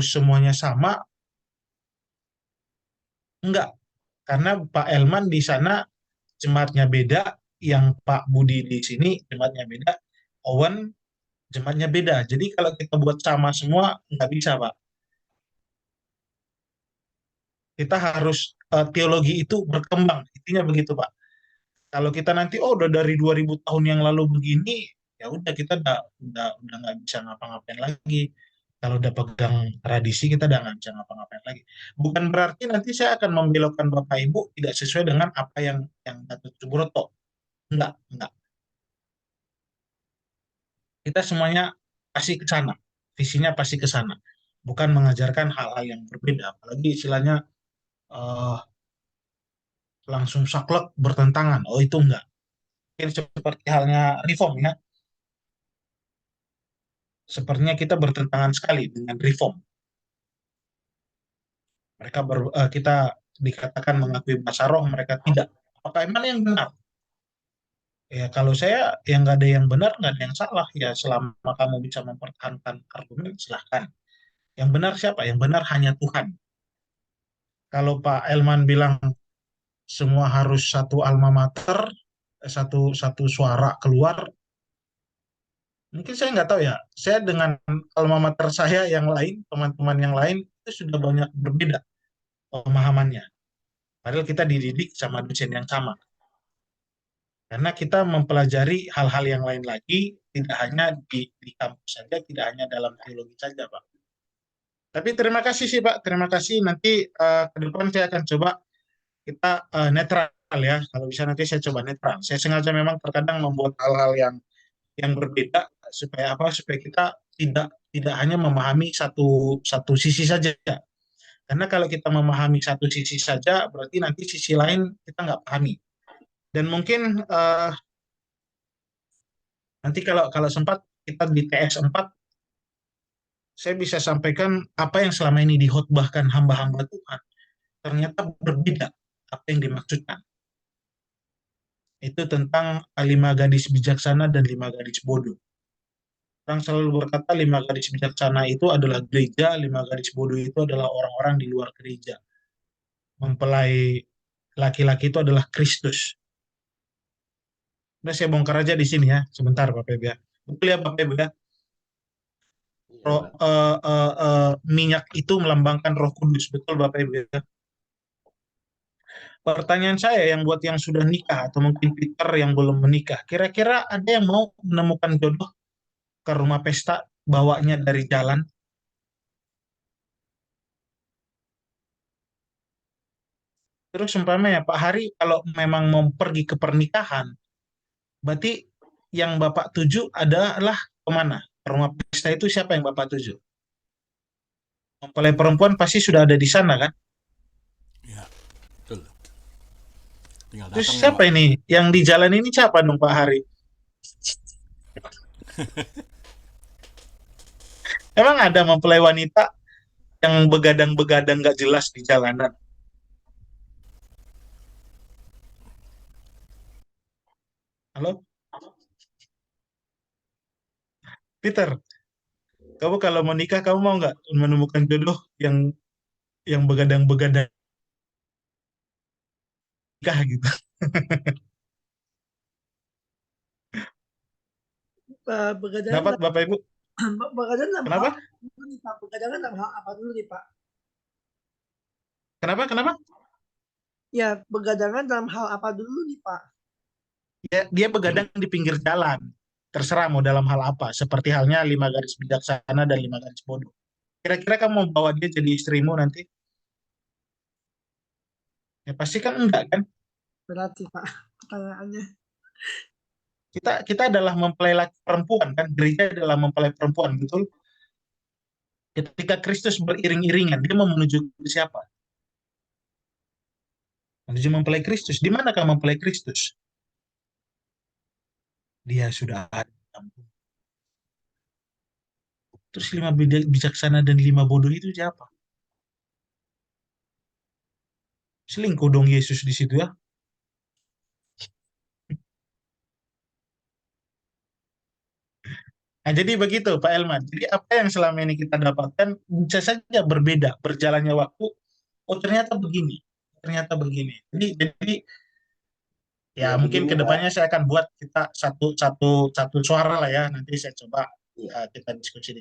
semuanya sama, enggak. Karena Pak Elman di sana jemaatnya beda, yang Pak Budi di sini jemaatnya beda, Owen jemaatnya beda. Jadi kalau kita buat sama semua, nggak bisa, Pak. Kita harus teologi itu berkembang, intinya begitu, Pak. Kalau kita nanti udah dari 2000 tahun yang lalu begini, ya udah kita udah nggak bisa ngapa-ngapain lagi. Kalau udah pegang tradisi kita udah nggak bisa ngapa-ngapain lagi. Bukan berarti nanti saya akan membelokkan Bapak Ibu tidak sesuai dengan apa yang Gatot Subroto. Enggak. Kita semuanya pasti ke sana. Visinya pasti ke sana. Bukan mengajarkan hal-hal yang berbeda. Apalagi istilahnya eh, langsung saklek bertentangan. Oh itu enggak. Mungkin seperti halnya reform ya. Sepertinya kita bertentangan sekali dengan reform. Kita dikatakan mengakui bahasa roh, mereka tidak. Apakah emang yang benar? Ya kalau saya yang nggak ada yang benar, nggak ada yang salah. Ya selama kamu bisa mempertahankan argumen, silahkan. Yang benar siapa? Yang benar hanya Tuhan. Kalau Pak Elman bilang semua harus satu alma mater, satu suara keluar, mungkin saya nggak tahu ya. Saya dengan alma mater saya yang lain, teman-teman yang lain, itu sudah banyak berbeda pemahamannya. Padahal kita dididik sama dosen yang sama. Karena kita mempelajari hal-hal yang lain lagi, tidak hanya di kampus saja, tidak hanya dalam teologi saja, Pak. Tapi terima kasih sih, Pak. Terima kasih. Nanti ke depan saya akan coba kita netral ya. Kalau bisa nanti saya coba netral. Saya sengaja memang terkadang membuat hal-hal yang berbeda supaya apa? Supaya kita tidak hanya memahami satu sisi saja. Karena kalau kita memahami satu sisi saja, berarti nanti sisi lain kita nggak pahami. Dan mungkin nanti kalau sempat kita di TS 4, saya bisa sampaikan apa yang selama ini dihotbahkan hamba-hamba Tuhan. Ternyata berbeda apa yang dimaksudkan. Itu tentang 5 gadis bijaksana dan 5 gadis bodoh. Orang selalu berkata 5 gadis bijaksana itu adalah gereja, 5 gadis bodoh itu adalah orang-orang di luar gereja. Mempelai laki-laki itu adalah Kristus. Nah, saya bongkar aja di sini ya, sebentar Bapak Ibu ya. Betul ya Bapak Ibu ya? Minyak itu melambangkan Roh Kudus, betul Bapak Ibu ya? Pertanyaan saya yang buat yang sudah nikah atau mungkin Peter yang belum menikah, kira-kira ada yang mau menemukan jodoh ke rumah pesta bawanya dari jalan? Terus umpamanya Pak Hari kalau memang mau pergi ke pernikahan, berarti yang Bapak tuju adalah kemana? Rumah pesta itu siapa yang Bapak tuju? Mempelai perempuan pasti sudah ada di sana kan? Ya, betul. Tinggal Terus datang ya, siapa Pak. ini? Yang di jalan ini siapa dong Pak Hari? Emang ada mempelai wanita yang begadang-begadang nggak jelas di jalanan? Halo, Peter, kamu kalau mau nikah, kamu mau nggak menemukan jodoh yang begadang-begadang nikah gitu? Begadang Dapat Bapak Ibu? begadang dalam Kenapa? hal dulu nih Pak. Begadang dalam hal apa dulu nih Pak? Kenapa? Ya, begadangan dalam hal apa dulu nih Pak? Dia begadang di pinggir jalan. Terserah mau dalam hal apa. Seperti halnya 5 garis bijaksana dan 5 garis bodoh. Kira-kira kamu mau bawa dia jadi istrimu nanti? Ya pasti kan enggak kan? Berat sih Pak pertanyaannya. Kita adalah mempelai laki perempuan kan? Gereja adalah mempelai perempuan, betul? Ketika Kristus beriring-iringan, dia mau menuju ke siapa? Menuju mempelai Kristus. Di manakah mempelai Kristus? Dia sudah ada. Terus 5 bijaksana dan 5 bodoh itu siapa? Selingkuh dong Yesus di situ ya. Nah, jadi begitu Pak Elman. Jadi apa yang selama ini kita dapatkan bisa saja berbeda berjalannya waktu. Oh ternyata begini, ternyata begini. Jadi ya mungkin begini, kedepannya saya akan buat kita satu suara lah ya. Nanti saya coba Ya. kita diskusi.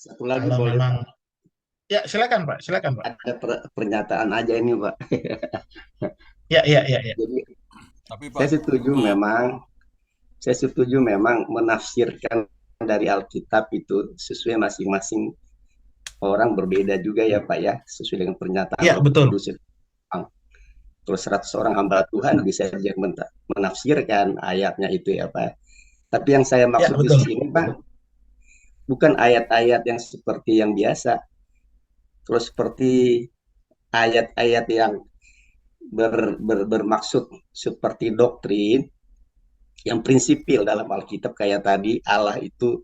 Satu lagi Kalau boleh memang Pak. ya silakan Pak. Ada pernyataan aja ini Pak. Ya. Jadi Tapi Saya Pak, setuju memang, saya setuju memang menafsirkan dari Alkitab itu sesuai masing-masing orang berbeda juga ya Pak ya, sesuai dengan pernyataan Ya, Roh betul. Kudus. Terus 100 orang hamba Tuhan bisa saja menafsirkan ayatnya itu ya Pak. Tapi yang saya Ya, maksud di betul. sini Pak, bukan ayat-ayat yang seperti yang biasa. Terus seperti ayat-ayat yang bermaksud seperti doktrin yang prinsipil dalam Alkitab kayak tadi Allah itu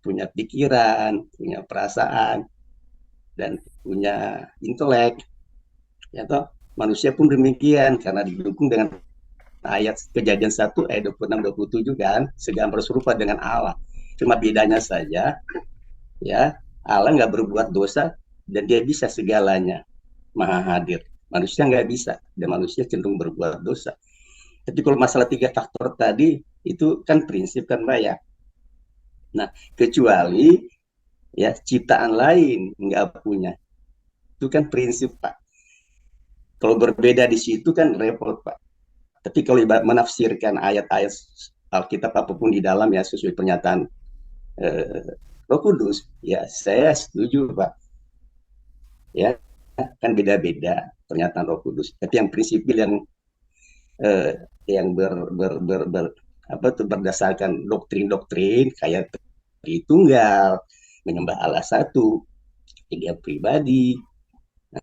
punya pikiran, punya perasaan, dan punya intelek. Ya toh, manusia pun demikian karena didukung dengan ayat Kejadian 1 ayat 26-27 kan, segambar serupa dengan Allah. Cuma bedanya saja ya, Allah nggak berbuat dosa dan dia bisa segalanya, maha hadir. Manusia nggak bisa dan manusia cenderung berbuat dosa. Tapi kalau masalah 3 faktor tadi itu kan prinsip kan Mbak ya. Nah, kecuali ya ciptaan lain nggak punya. Itu kan prinsip Pak. Kalau berbeda di situ kan repot Pak. Tapi kalau menafsirkan ayat-ayat Alkitab apapun di dalam ya sesuai pernyataan eh, Roh Kudus, ya saya setuju Pak. Ya, kan beda-beda pernyataan Roh Kudus. Tapi yang prinsipil eh, yang apa tuh berdasarkan doktrin-doktrin kayak Tritunggal, menyembah Allah satu, tiga pribadi,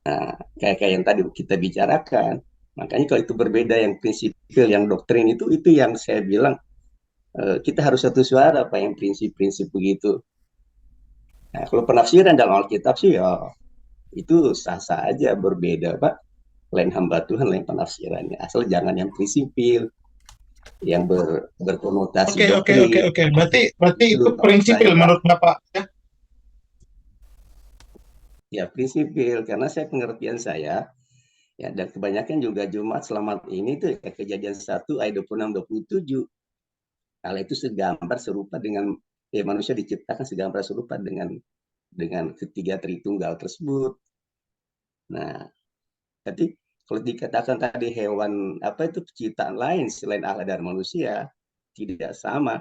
nah, kayak yang tadi kita bicarakan. Makanya kalau itu berbeda yang prinsipil, yang doktrin itu yang saya bilang kita harus satu suara Pak yang prinsip-prinsip begitu. Nah, kalau penafsiran dalam Alkitab sih ya itu sah-sah aja berbeda Pak. Lain hamba Tuhan, lain penafsirannya. Asal jangan yang prinsipil, yang berkonotasi Oke, oke, oke, doktrin. oke. Berarti itu Itu kalau prinsipil saya Pak. menurut Bapak ya? Ya prinsipil, karena saya pengertian saya, ya dan kebanyakan juga Jumat Selamat ini tuh ya, Kejadian 1 ayat 26-27. Allah itu segambar serupa dengan manusia diciptakan segambar serupa dengan ketiga Tritunggal tersebut. Nah, tapi kalau dikatakan tadi hewan apa itu ciptaan lain selain Allah dan manusia tidak sama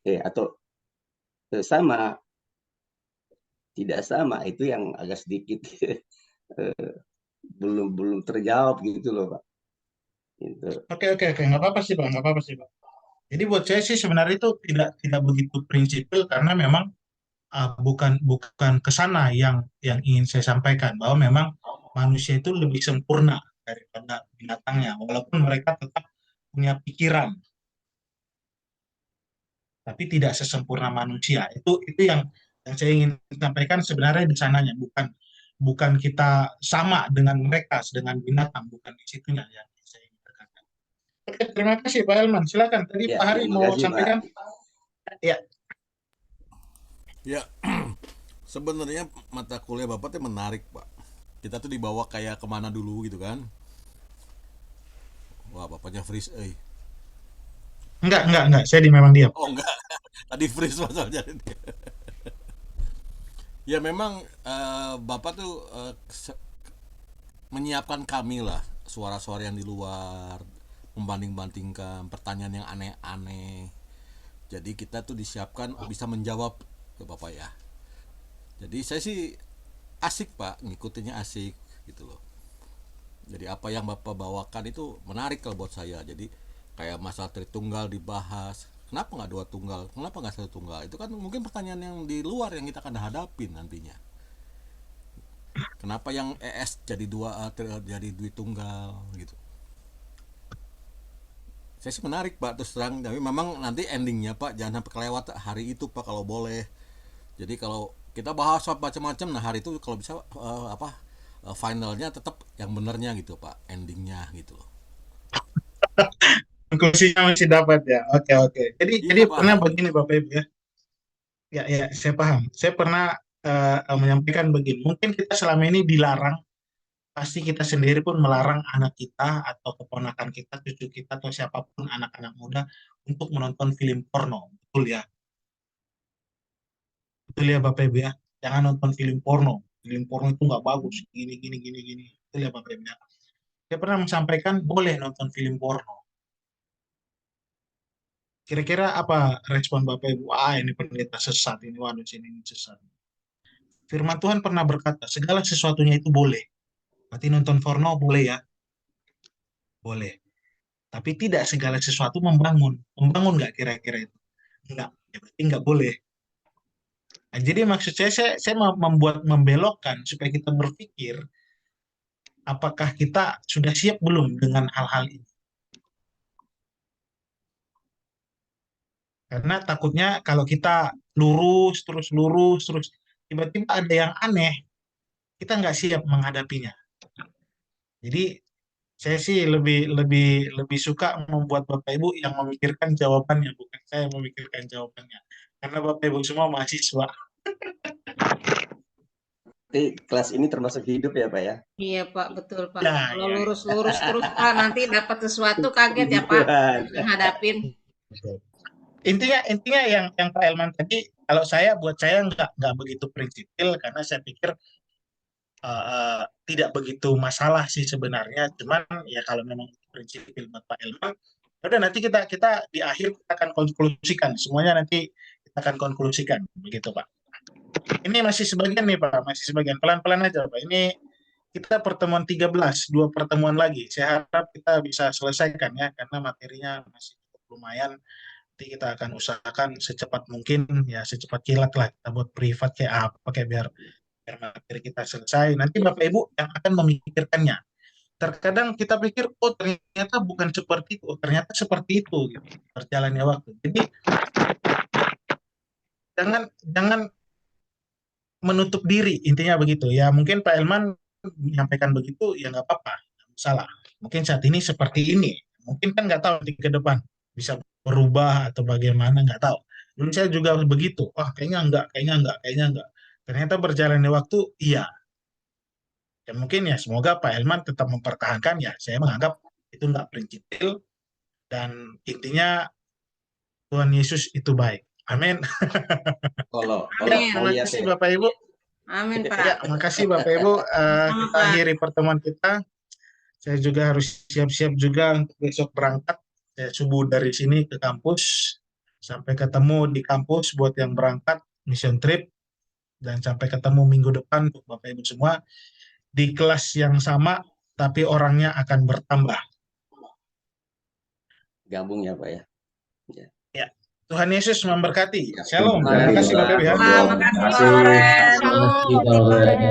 atau sama tidak sama itu yang agak sedikit belum terjawab gitu loh Pak. Gitu. Oke, oke, oke. Nggak apa-apa sih, Pak. Nggak apa-apa sih, Pak. Jadi buat saya sih sebenarnya itu tidak begitu prinsipil karena memang bukan bukan ke sana yang ingin saya sampaikan bahwa memang manusia itu lebih sempurna daripada binatangnya walaupun mereka tetap punya pikiran tapi tidak sesempurna manusia. Itu yang saya ingin sampaikan sebenarnya di sananya bukan bukan kita sama dengan mereka dengan binatang bukan di situnya yang saya ingin tekankan. Oke, terima kasih Pak Elman. Silakan tadi Ya, Pak Hari terima mau kasih Pak. sampaikan. Ya, ya sebenarnya mata kuliah Bapak tuh menarik Pak. Kita tuh dibawa kayak kemana dulu gitu kan. Wah bapaknya freeze enggak. Saya memang diam. Oh enggak, tadi freeze masalahnya. Ya memang Bapak tuh menyiapkan kami lah suara-suara yang di luar, membanding-bandingkan pertanyaan yang aneh-aneh. Jadi kita tuh disiapkan bisa menjawab ke Bapak ya. Jadi saya sih asik Pak, ngikutinnya asik gitu loh. Jadi apa yang Bapak bawakan itu menarik kalau buat saya. Jadi kayak masalah Tritunggal dibahas. Kenapa nggak dua tunggal? Kenapa nggak satu tunggal? Itu kan mungkin pertanyaan yang di luar yang kita akan hadapin nantinya. Kenapa yang ES jadi jadi dua tunggal gitu? Saya sih menarik Pak terus terang. Tapi memang nanti endingnya Pak jangan sampai kelewat hari itu Pak kalau boleh. Jadi kalau kita bahas macam-macam, nah hari itu kalau bisa finalnya tetap yang benernya gitu Pak, endingnya gitu loh. Konklusinya masih dapat ya. Oke, oke. Jadi Iya pernah Pak. begini Bapak Ibu ya. Ya, saya paham. Saya pernah menyampaikan begini. Mungkin kita selama ini dilarang, pasti kita sendiri pun melarang anak kita atau keponakan kita, cucu kita atau siapapun anak-anak muda untuk menonton film porno. Betul ya? Betul ya Bapak Ibu ya. Jangan nonton film porno. Film porno itu nggak bagus. Gini. Betul ya Bapak Ibu ya. Saya pernah menyampaikan boleh nonton film porno. Kira-kira apa respon Bapak Ibu? Ah, ini pendeta sesat, ini waduh ini sesat. Firman Tuhan pernah berkata, segala sesuatunya itu boleh. Berarti nonton porno boleh ya? Boleh. Tapi tidak segala sesuatu membangun. Membangun nggak kira-kira itu? Enggak. Ya, berarti nggak boleh. Nah, jadi maksud saya membelokkan supaya kita berpikir, apakah kita sudah siap belum dengan hal-hal ini? Karena takutnya kalau kita lurus, terus, tiba-tiba ada yang aneh, kita nggak siap menghadapinya. Jadi saya sih lebih suka membuat Bapak Ibu yang memikirkan jawabannya, bukan saya yang memikirkan jawabannya. Karena Bapak Ibu semua mahasiswa. Kelas ini termasuk hidup ya Pak ya? Iya Pak, betul Pak. Ya, Kalau ya. lurus-lurus terus Pak, nanti dapat sesuatu kaget ya Pak, menghadapin. Intinya yang Pak Elman tadi, kalau buat saya nggak begitu prinsipil, karena saya pikir tidak begitu masalah sih sebenarnya. Cuman ya kalau memang prinsipil buat Pak Elman, udah nanti kita di akhir kita akan konklusikan semuanya, nanti kita akan konklusikan begitu Pak. Ini masih sebagian nih Pak, masih sebagian, pelan-pelan aja Pak. Ini kita pertemuan 13, 2 pertemuan lagi. Saya harap kita bisa selesaikan ya, karena materinya masih cukup lumayan. Nanti kita akan usahakan secepat mungkin, ya secepat kilat lah, kita buat privat kayak apa, kayak biar materi kita selesai. Nanti Bapak Ibu yang akan memikirkannya. Terkadang kita pikir, oh ternyata bukan seperti itu, ternyata seperti itu, gitu, berjalannya waktu. Jadi jangan menutup diri, intinya begitu. Ya mungkin Pak Elman menyampaikan begitu, ya nggak apa-apa, nggak masalah. Mungkin saat ini seperti ini, mungkin kan nggak tahu nanti ke depan bisa berubah atau bagaimana, nggak tahu. Dulu saya juga begitu, kayaknya enggak. Ternyata berjalannya waktu, iya. Dan mungkin ya semoga Pak Elman tetap mempertahankan, ya saya menganggap itu nggak prinsipil, dan intinya Tuhan Yesus itu baik. Amin. Kalau Amin. mau lihat Makasih ya. Bapak Ibu. Amin Pak. Ya, makasih Bapak Ibu. Kita Pak. akhiri pertemuan kita. Saya juga harus siap-siap juga untuk besok berangkat. Saya subuh dari sini ke kampus. Sampai ketemu di kampus buat yang berangkat mission trip. Dan sampai ketemu minggu depan untuk Bapak Ibu semua. Di kelas yang sama, tapi orangnya akan bertambah. Gabung ya Pak ya. Ya. Tuhan Yesus memberkati. Ya. Shalom. Terima Terima kasih Bapak Ibu ya. Makasih Pak Loren. Terima kasih Pak Loren.